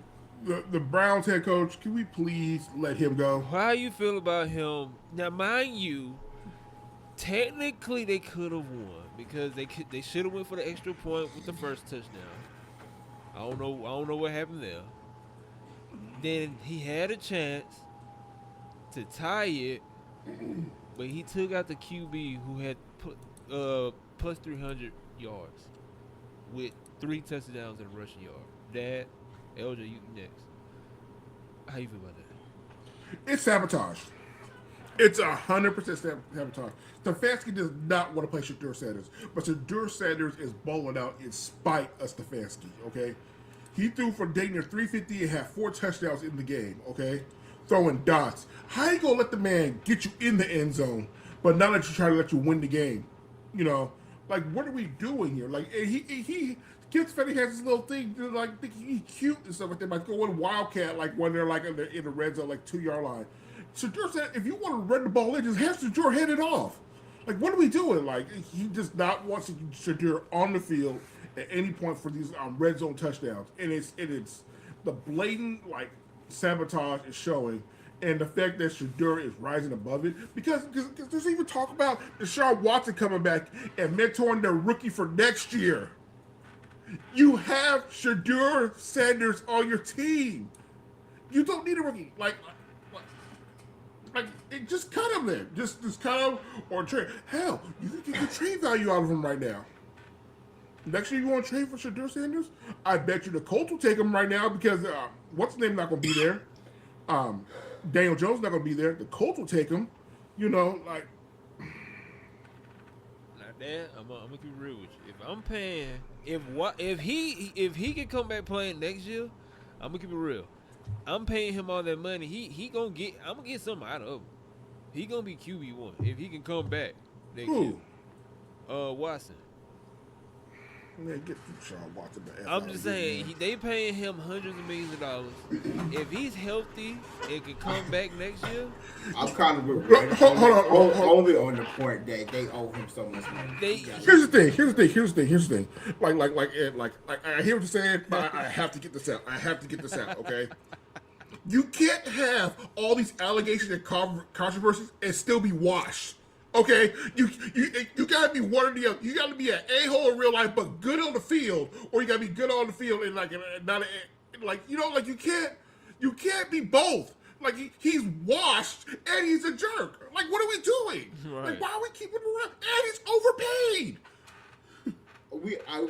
The Browns head coach, can we please let him go? How you feel about him? Now, mind you, technically they could have won because they should have went for the extra point with the first touchdown. I don't know what happened there. Then he had a chance to tie it, but he took out the QB who had plus 300 yards with 3 touchdowns and a rushing yard. Dad, LJ, you next. How you feel about that? It's sabotage. It's 100% sabotage. Stefanski does not want to play Shadur Sanders, but Shadur Sanders is bowling out in spite of Stefanski, okay? He threw for dang near 350 and had 4 touchdowns in the game, okay? Throwing dots. How you gonna let the man get you in the end zone, but not let you try to let you win the game? You know, like what are we doing here? Like he Kids Fetty has this little thing, like think he's cute and stuff like that. Like going wildcat, like when they're like in the red zone, like 2 yard line. Shadur said, if you want to run the ball in, just have Shadur head it off. Like what are we doing? Like he just not wants Shadur on the field at any point for these red zone touchdowns, and it's the blatant like sabotage is showing, and the fact that Shadur is rising above it because there's even talk about Deshaun Watson coming back and mentoring their rookie for next year. You have Shadur Sanders on your team. You don't need a rookie just cut him then. Just cut him or trade. Hell, you can get the trade value out of him right now. Next year you want to trade for Shadur Sanders? I bet you the Colts will take him right now because what's his name not going to be there? Daniel Jones not going to be there. The Colts will take him. You know, like. Not that. I'm gonna keep it real with you. If I'm paying, if he can come back playing next year, I'm gonna keep it real. I'm paying him all that money. He gonna get. I'm gonna get something out of him. He gonna be QB1 if he can come back next year. Watson. Man, get Deshaun Watson the I'm just saying, they paying him hundreds of millions of dollars. If he's healthy and can come back next year, I'm kind of hold on. Only on the point that they owe him so much money. Here's the thing. Like I hear what you're saying, but I have to get this out. Okay. You can't have all these allegations and controversies and still be washed. Okay, you gotta be one or the other. You gotta be an a-hole in real life, but good on the field, or you gotta be good on the field and you can't be both. Like he's washed and he's a jerk. Like what are we doing? Right. Like why are we keeping him around? And he's overpaid.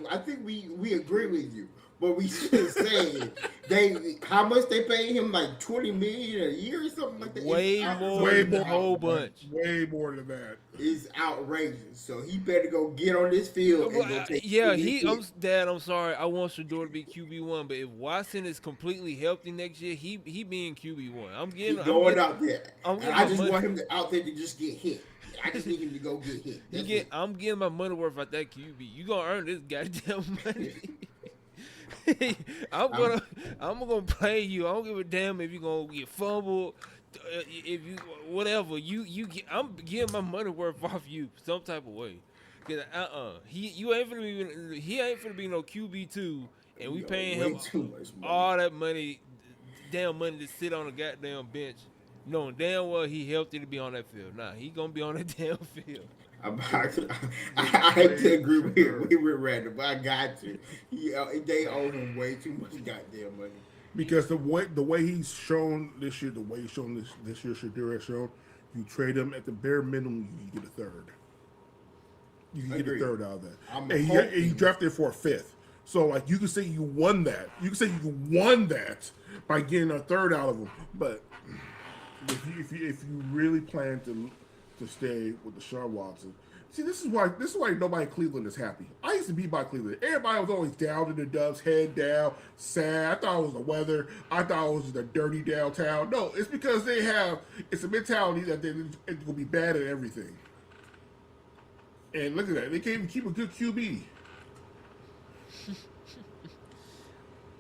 I think we agree with you, but we should say how much they pay him, like $20 million a year or something like that. Way more than a whole bunch. Way more than that. It's outrageous. So he better go get on this field. And go take Dad, I'm sorry. I want Shador to be QB1, but if Watson is completely healthy next year, he being QB1. I'm out there. I just want him out there to just get hit. I just need him to go get hit. I'm getting my money worth out that QB. You gonna earn this goddamn money. I'm gonna play you. I don't give a damn if you're gonna get fumbled, if you whatever. I'm getting my money worth off you some type of way. Cause he ain't finna be no QB2, and we paying him all that money, damn money to sit on a goddamn bench, knowing damn well he healthy to be on that field. Nah, he gonna be on that damn field. I hate to agree with Randall, but I got to. They owe him way too much goddamn money. Because the way he's shown this year, the way he's shown this year, Shadur has shown, you trade him at the bare minimum, you can get a third. You can get a third out of that. And he drafted for a fifth. So like you can say you won that. You can say you won that by getting a third out of him. But if you really plan to stay with Deshaun Watson. See, this is why nobody in Cleveland is happy. I used to be by Cleveland. Everybody was always down in the dumps, head down, sad. I thought it was the weather. I thought it was just a dirty downtown. No, it's because it's a mentality that it's going to be bad at everything. And look at that. They can't even keep a good QB.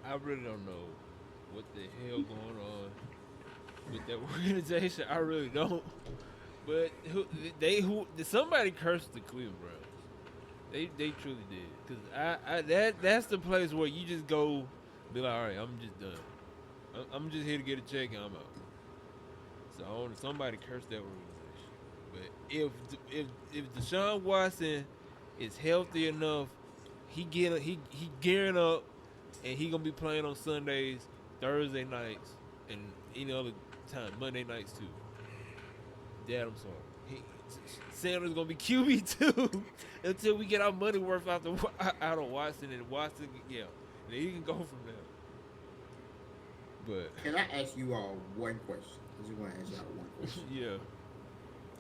I really don't know what the hell going on with that organization. I really don't. But somebody cursed the Cleveland Browns. They truly did. Cause that's the place where you just go, be like, all right, I'm just done. I'm just here to get a check and I'm out. So somebody cursed that organization. But if Deshaun Watson is healthy enough, he gearing up, and he gonna be playing on Sundays, Thursday nights, and any other time, Monday nights too. Dad, I'm sorry. Sanders gonna be QB2 until we get our money worth out of Watson, and Watson, yeah, then he can go from there. But can I ask you all one question? I just want to ask y'all one question. Yeah.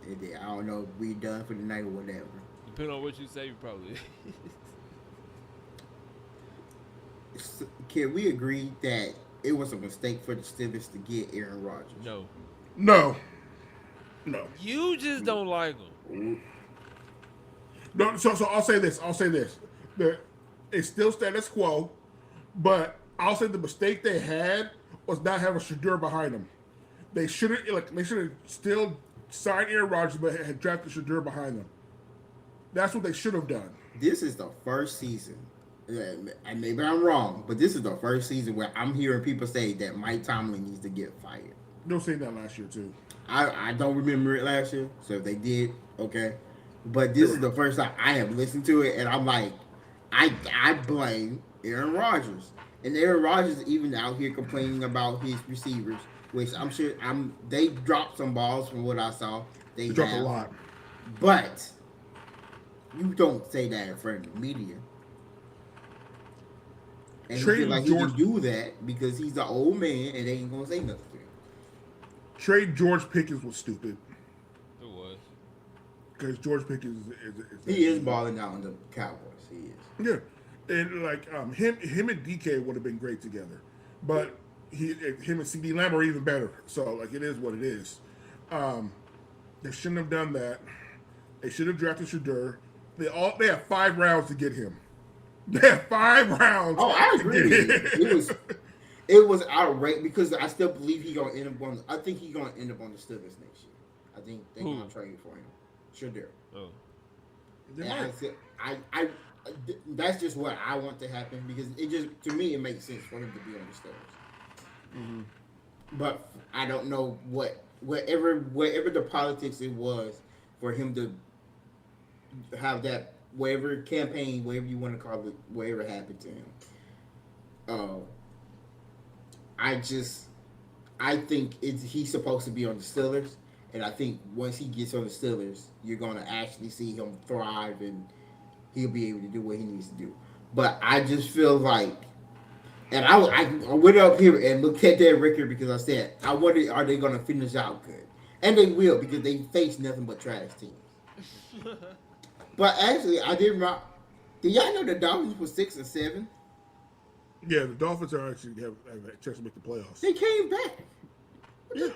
And then, I don't know if we done for the night or whatever. Depending on what you say, you probably. can we agree that it was a mistake for the Steelers to get Aaron Rodgers? No, No, no, you just don't like him. Ooh, no. So I'll say this. I'll say this. The it's still status quo, but I'll say the mistake they had was not having Shadur behind them. They should have still signed Aaron Rodgers, but had drafted Shadur behind them. That's what they should have done. this is the first season. And maybe I'm wrong, but this is the first season where I'm hearing people say that Mike Tomlin needs to get fired. They were saying that last year too. I don't remember it last year, so if they did, okay. But this is the first time I have listened to it, and I'm like, I blame Aaron Rodgers, and Aaron Rodgers is even out here complaining about his receivers, which I'm sure they dropped some balls from what I saw. They They dropped a have, lot. but you don't say that in front of the media. And he feel like he can do that because he's an old man and they ain't gonna say nothing to him. Trade George Pickens was stupid It was. because George Pickens He is balling out on the Cowboys. He is. Yeah, and like him and DK would have been great together, but him and CD Lamb are even better. So like it is what it is. They shouldn't have done that. They should have drafted Shadur. They have 5 rounds to get him. They have 5 rounds. Oh, I to agree. get him. It was outrageous because I still believe he's gonna end up on. I think he's gonna end up on the Steelers next year. I think they're gonna trade for him. Sure do. Oh, They And might. I that's just what I want to happen because it just to me it makes sense for him to be on the Steelers. Mm-hmm. But I don't know whatever the politics it was for him to have that whatever campaign, whatever you want to call it, whatever happened to him. I think he's supposed to be on the Steelers, and I think once he gets on the Steelers, you're gonna actually see him thrive, and he'll be able to do what he needs to do. But I just feel like, and I went up here and looked at their record because I said, I wonder are they gonna finish out good, and they will because they face nothing but trash teams. But actually, I did not. Did y'all know the Dolphins were 6-7? Yeah, the Dolphins are actually have a chance to make the playoffs. They came back. Yeah.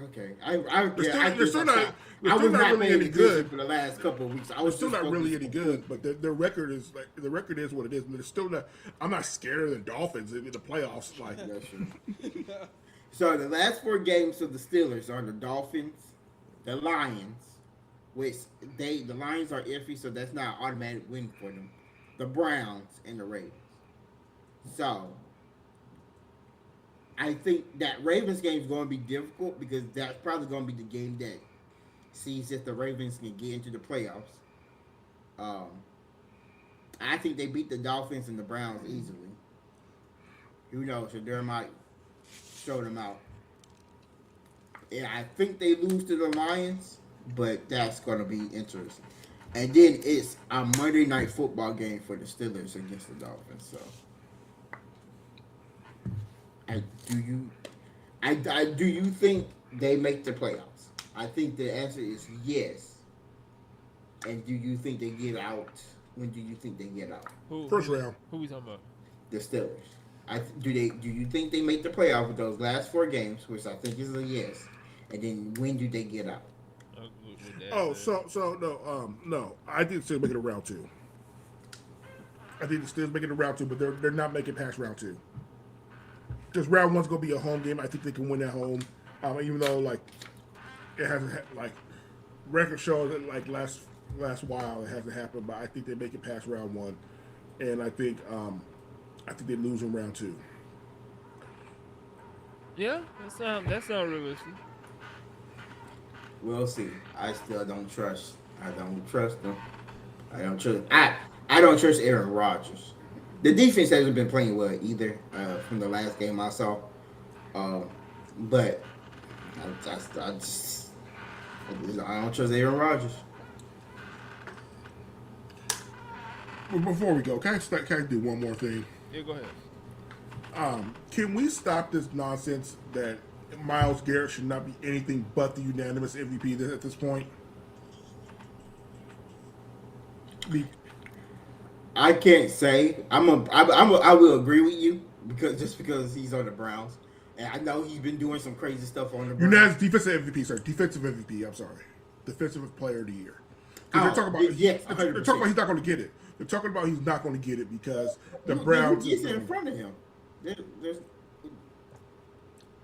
Okay, They're still not really any good for the last couple of weeks. I They're was still just not really focused any on- good, but their record is what it is. But they're still not. I'm not scared of the Dolphins in the playoffs. Like That's true. So the last 4 games of the Steelers are the Dolphins, the Lions, which the Lions are iffy, so that's not an automatic win for them. The Browns and the Ravens. So I think that Ravens game is going to be difficult because that's probably going to be the game that sees if the Ravens can get into the playoffs. I think they beat the Dolphins and the Browns easily. Who knows? Shadur might show them out. And I think they lose to the Lions, but that's going to be interesting. And then it's a Monday night football game for the Steelers against the Dolphins. So, do you think they make the playoffs? I think the answer is yes. And do you think they get out? When do you think they get out? first round. Who we talking about? The Steelers. Do you think they make the playoff with those last 4 games, which I think is a yes? And then when do they get out? Oh, so no. I think the Steelers make it a round 2. I think the Steelers make it a round 2, but they're not making past round 2. Just round 1's gonna be a home game. I think they can win at home, even though like it hasn't like record shows that like last while it hasn't happened. But I think they make it past round 1, and I think they lose in round 2. Yeah, that sound realistic. We'll see. I still don't trust. I don't trust them. I don't trust Aaron Rodgers. The defense hasn't been playing well either from the last game I saw. But I don't trust Aaron Rodgers. But before we go, can I do one more thing? Yeah, go ahead. Can we stop this nonsense that Myles Garrett should not be anything but the unanimous MVP at this point? I can't say. I will agree with you because he's on the Browns, and I know he's been doing some crazy stuff on the Browns. Unanimous defensive MVP, sorry, defensive MVP. I'm sorry, defensive player of the year. Because they're Oh, talking about yes, they're hundred talking about percent. he's not going to get it. They're talking about he's not going to get it because the Then who Browns is gets it in going. front of him? There's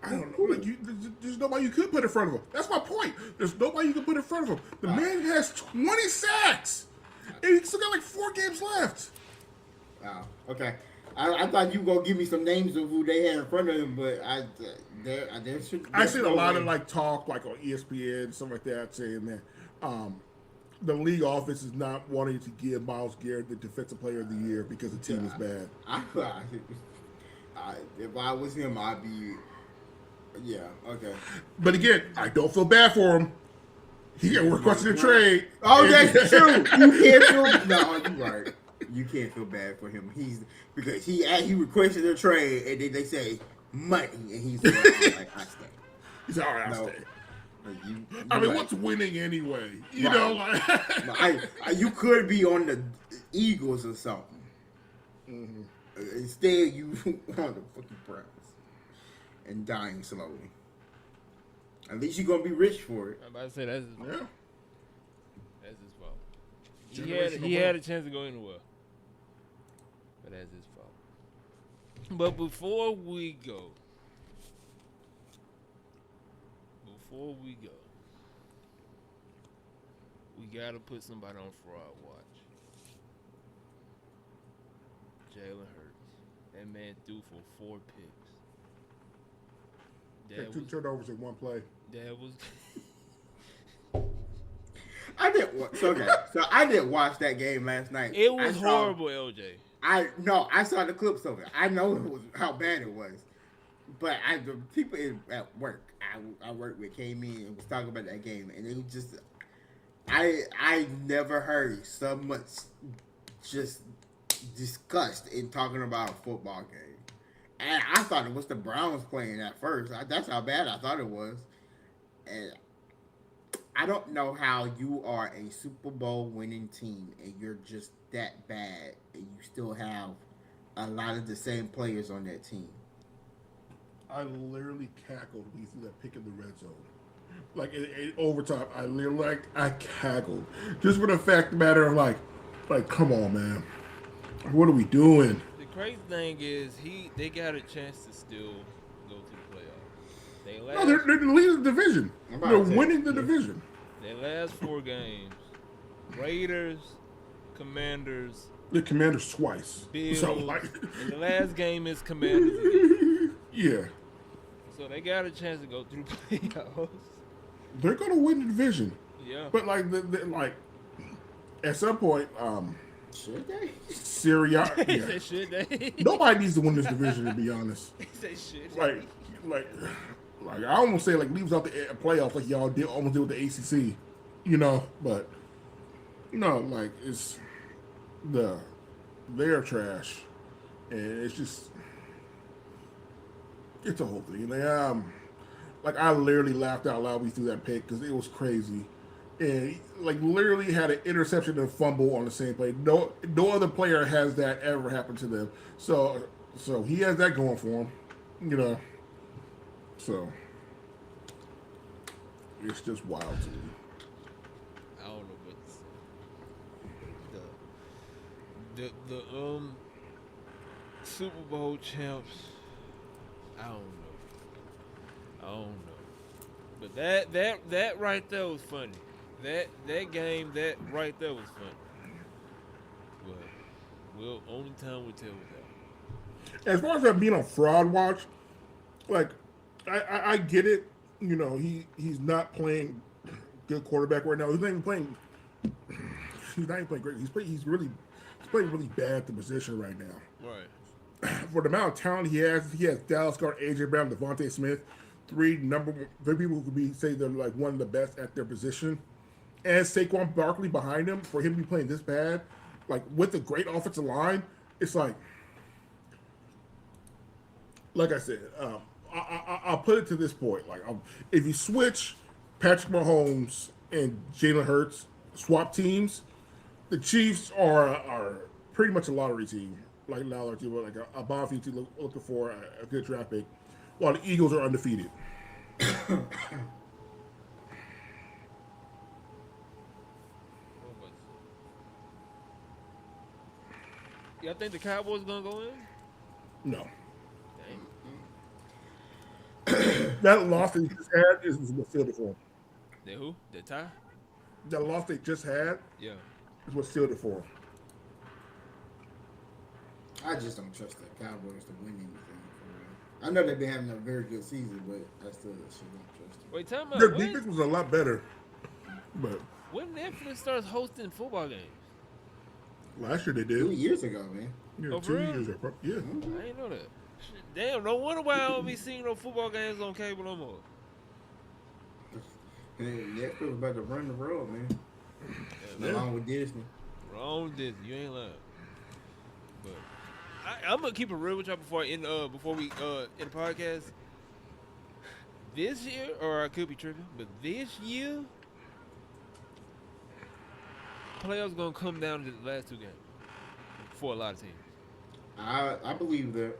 I who, don't know. who? Like there's nobody you could put in front of him. That's my point. There's nobody you can put in front of him. The man has 20 sacks, and he's still got like 4 games left. Wow. Okay. I thought you were gonna give me some names of who they had in front of him, but there should. I There's seen a no lot way. of like talk like on ESPN stuff like that saying that the league office is not wanting to give Miles Garrett the defensive player of the year because the team is bad. If I was him, I'd be. Yeah. Okay. But again, I don't feel bad for him. He got requested a trade. Oh, And- that's true. You can't feel. No, you're right. You can't feel bad for him. Because he requested a trade, and then they say money, and he's like, I stay. He's all right. I'll No. stay. You I mean, right. what's winning anyway? You Right. know, like No, you could be on the Eagles or something. Instead, you on the fucking Browns and dying slowly. At least you're gonna be rich for it. I'm about to say that's his fault. yeah. That's his fault. Generational He had a wealth. chance to go anywhere, but that's his fault. But before we go, we gotta put somebody on fraud watch. Jalen Hurts. That man threw for 4 picks. Had 2 turnovers in one play. That was I didn't. Okay, so I didn't watch that game last night. it was I saw- horrible, LJ. I saw the clips of it. I know it was how bad it was, but the people at work I worked with came in and was talking about that game, and it was just I never heard so much just disgust in talking about a football game. And I thought it was the Browns playing at first. That's how bad I thought it was, and I don't know how you are a Super Bowl winning team and you're just that bad and you still have a lot of the same players on that team. I literally cackled when you threw that pick in the red zone. Like in overtime, I cackled just for the fact of the matter of like, come on, man, what are we doing? The crazy thing is they got a chance to still go to the playoffs. They No, last they're leading the division. I'm about They're to say, winning the yeah. division. their last 4 games. Raiders, Commanders, The Commanders twice. Bills, So like, and the last game is Commanders again. yeah, So they got a chance to go through playoffs. they're gonna win the division. Yeah. But like, like at some point, Should they? Syria. He Yeah. said, should they? Nobody needs to win this division, to be honest. He said, should they? Like I almost say like leaves out the playoffs like y'all did almost did with the ACC, you know. But no, like they're trash, and it's a whole thing. Like I literally laughed out loud when we threw that pick because it was crazy, and like literally had an interception and a fumble on the same play. No other player has that ever happen to them. So he has that going for him, you know. So it's just wild to me. I don't know what to say. The Super Bowl champs. I don't know. But that right there was funny. That game that right there was funny. But only time will tell with that. As far as that being on fraud watch, like I get it. You know, he's not playing good quarterback right now. He's not even playing. He's not even playing great. He's playing really bad at the position right now. Right. For the amount of talent he has Dallas Guard, AJ Brown, Devontae Smith, three people who could be say they're like one of the best at their position, and Saquon Barkley behind him. For him to be playing this bad, like with a great offensive line, it's like I said, I'll put it to this point: like, if you switch Patrick Mahomes and Jalen Hurts, swap teams, the Chiefs are pretty much a lottery team, like a lottery team, like a bottom team looking for a good draft pick, while the Eagles are undefeated. Yeah, I think the Cowboys gonna go in. No, Dang. that loss they just had is what sealed it for them. They who? They tie? That loss they just had Yeah. is what sealed it for them. I just don't trust the Cowboys to win anything. For real. I know they've been having a very good season, but I still should not trust them. Wait, tell me Their defense was a lot better, but when Netflix starts hosting football games? last year they 2 did. years ago, man. Yeah, Oh, for 2 real? years. Yeah. Mm-hmm. I ain't know that. Shit, damn, no wonder why I don't be seeing no football games on cable no more. And Netflix about to run the world, man. Yeah. Along with Disney. Wrong Disney, you ain't lying. But I'm gonna keep it real with y'all before we end the podcast. This year, or I could be tripping, but this year, playoffs gonna come down to the last two games for a lot of teams. I believe that.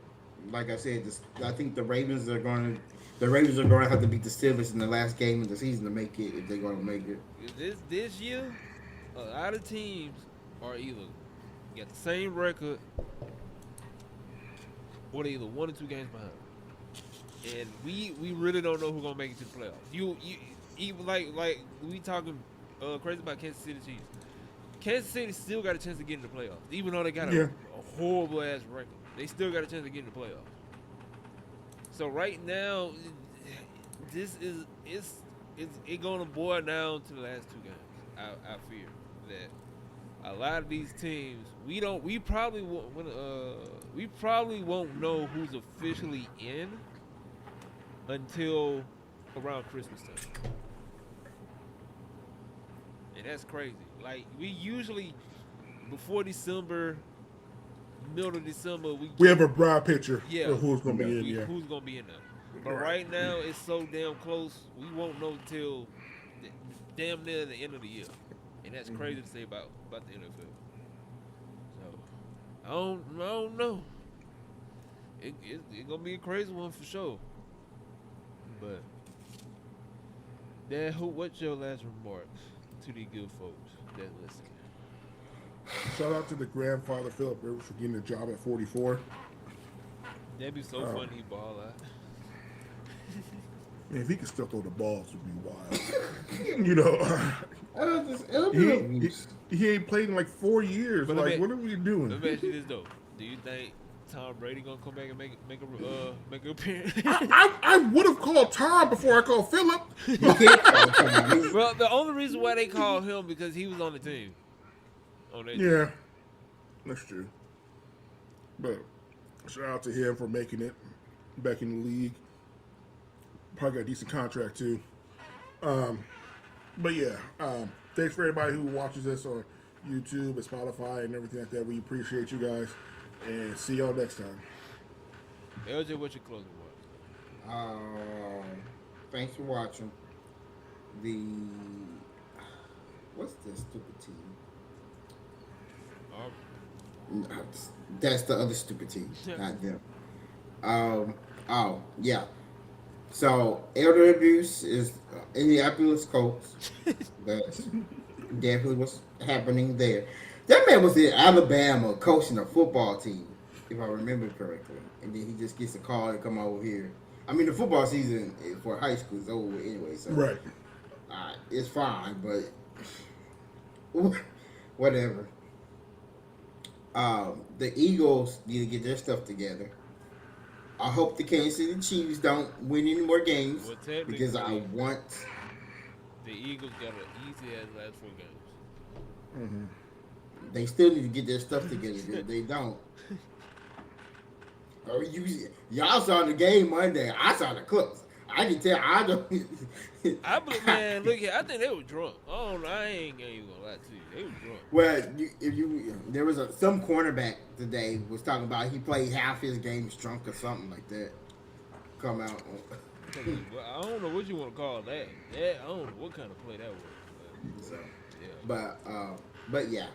Like I said, I think the Ravens are going to have to beat the Steelers in the last game of the season to make it if they're going to make it. This year, a lot of teams are either got the same record or they either 1 or 2 games behind. And we really don't know who's gonna make it to the playoffs. You even like we talking crazy about Kansas City Chiefs. Kansas City still got a chance to get in the playoffs, even though they got a horrible ass record. They still got a chance to get in the playoffs. So right now, this is it's gonna boil down to the last 2 games. I fear that a lot of these teams we probably won't know who's officially in until around Christmas time. And that's crazy. Like, we usually, before December, middle of December, We have a broad picture Yeah. of who's going to be in. we- Yeah. who's going to be in there. But right now, it's so damn close, we won't know till damn near the end of the year. And that's crazy to say about the NFL. So, I don't know. It's going to be a crazy one for sure. But Dad, what's your last remarks to the good folks that listen? Shout out to the grandfather Philip Rivers for getting a job at 44. That'd be so funny, he ball out. Man, if he could still throw the balls, it would be wild. You know, he ain't played in like 4 years. But Like, what are we doing? Let me ask you this though: do you think Tom Brady gonna come back and make an appearance? I would have called Tom before I called Philip. Well, the only reason why they called him because he was on the team. On that team. Yeah, that's true. But shout out to him for making it back in the league. Probably got a decent contract too. But yeah, thanks for everybody who watches us on YouTube and Spotify and everything like that. We appreciate you guys, and see y'all next time. LJ, what's your closing word? Thanks for watching. What's this stupid team? That's the other stupid team, not them. Oh yeah. So elder abuse is Indianapolis Colts. That's definitely what's happening there. That man was in Alabama coaching a football team, if I remember correctly, and then he just gets a call to come over here. I mean, the football season for high school is over anyway, so Right. It's fine, but whatever. The Eagles need to get their stuff together. I hope the Kansas City Chiefs don't win any more games Well, because I want. The Eagles got an easy as last 4 games. They still need to get their stuff together. If they don't, y'all saw the game Monday. I saw the clips. I can tell. I don't. Man, look here. I think they were drunk. Oh, I ain't even gonna lie to you. They were drunk. Well, there was some cornerback today was talking about he played half his games drunk or something like that. Come out. Well, I don't know what you want to call that. I don't know what kind of play that was. So, Yeah. but yeah,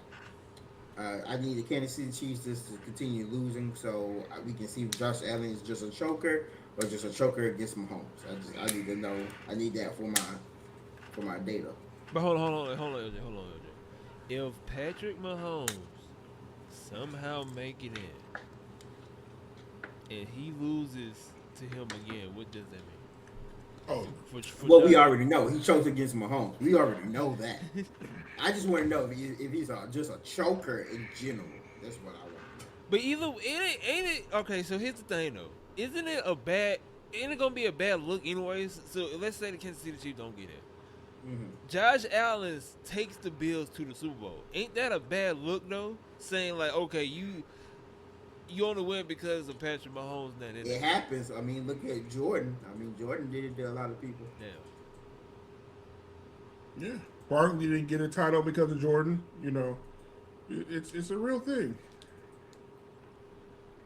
I need the Kansas City Chiefs just to continue losing, so we can see if Josh Allen is just a choker or just a choker against Mahomes. I need to know. I need that for my data. But hold on, LJ. If Patrick Mahomes somehow make it in and he loses to him again, what does that mean? Oh, For Well, we Josh- already know he choked against Mahomes. We already know that. I just want to know if he's just a choker in general. That's what I want. But either ain't it okay? So here's the thing though, isn't it a bad? Ain't it gonna be a bad look anyways? So let's say the Kansas City Chiefs don't get in. Mm-hmm. Josh Allen takes the Bills to the Super Bowl. Ain't that a bad look though? Saying like, okay, you only win because of Patrick Mahomes. Now that It happens. I mean, look at Jordan. I mean, Jordan did it to a lot of people. damn. yeah. Barkley didn't get a title because of Jordan. It's a real thing.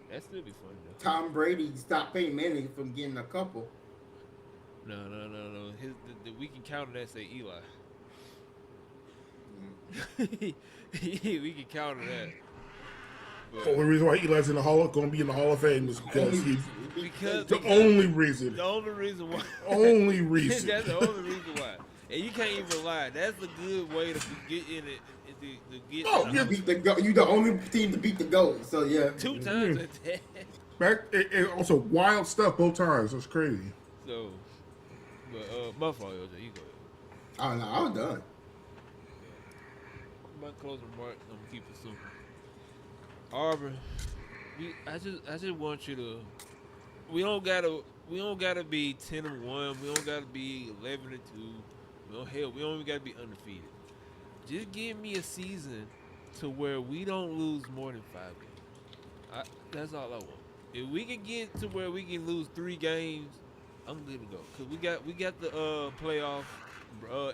That still be funny though. Tom Brady stopped Peyton Manning from getting a couple. No. We can counter that. Say Eli. We can counter that. The only reason why Eli's going to be in the Hall of Fame is because the only reason. The only reason why. Only reason. That's the only reason why. And you can't even lie. That's a good way to get in it. To get Oh, in yeah. Beat the goat. You the only team to beat the goat. So yeah. 2 times at that. And also wild stuff both times. That's crazy. So, but my fault, LJ. You go ahead. Oh no, I was done. My closing remarks. I'm gonna keep it simple. Auburn, I just want you to. We don't gotta be 10-1. We don't gotta be 11-2. We don't even gotta be undefeated. Just give me a season to where we don't lose more than 5 games. That's all I want. If we can get to where we can lose 3 games, I'm good to go. Cause we got the playoff.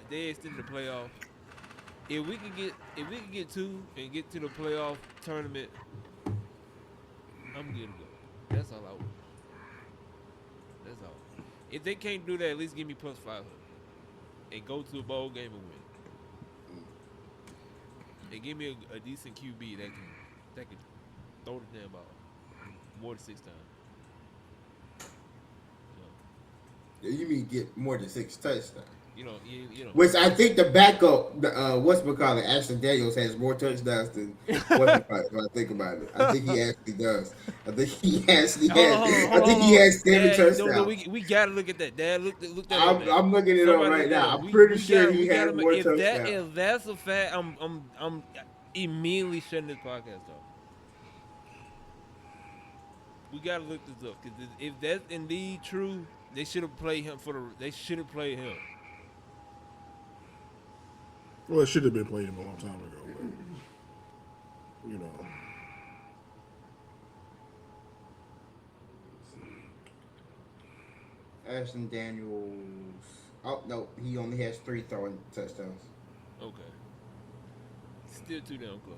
They extended the playoff. If we can get 2 and get to the playoff tournament, I'm good to go. That's all I want. That's all. If they can't do that, at least give me plus 500 and go to a bowl game and win. And give me a decent QB that can throw the damn ball more than 6 times. You mean get more than 6 touchdowns? You know. Which I think the backup, whatchamacallit, Ashton Daniels has more touchdowns than whatchamacallit. When I think about it, I think he actually does. I think he actually has. I think he has 7 touchdowns. No, we gotta look at that. Dad, look that. I'm looking it up right now. I'm pretty sure he has more touchdowns. If that's a fact, I'm immediately shutting this podcast off. We gotta look this up because if that's indeed true, they should have played him They should have played him. Well, it should have been played a long time ago. But, Ashton Daniels. Oh no, he only has 3 throwing touchdowns. Okay. Still too damn close.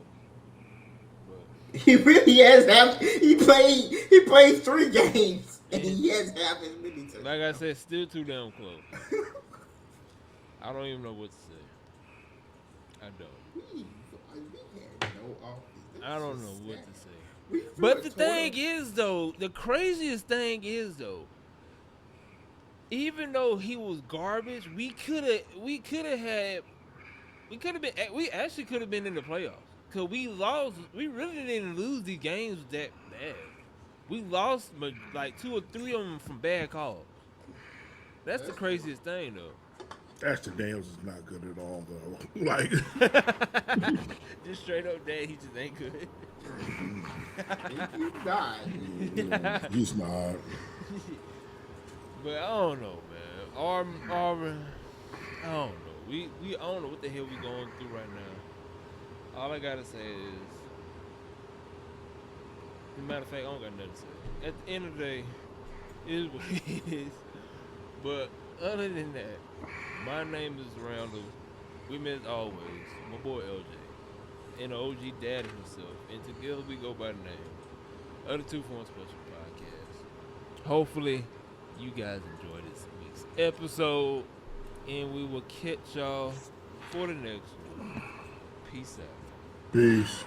But He really has half. He played 3 games and he has half as many touchdowns. like I said, still too damn close. I don't even know what to say. I don't. I don't know what to say. But the thing is, though, the craziest thing is, though, even though he was garbage, we actually could have been in the playoffs. Cause we lost. We really didn't lose these games that bad. We lost like 2 or 3 of them from bad calls. That's the craziest thing, though. Ashton Daniels is not good at all, though. Like, just straight up that he just ain't good. he's not. But I don't know, man. Auburn, I don't know. We I don't know what the hell we going through right now. All I gotta say is, as a matter of fact, I don't got nothing to say. At the end of the day, it is what it is. But other than that, my name is Randall. We met as always, my boy LJ, and the OG daddy himself. And together we go by the name of the 2 for 1 Special Podcast. Hopefully, you guys enjoy this week's episode, and we will catch y'all for the next one. Peace out. Peace.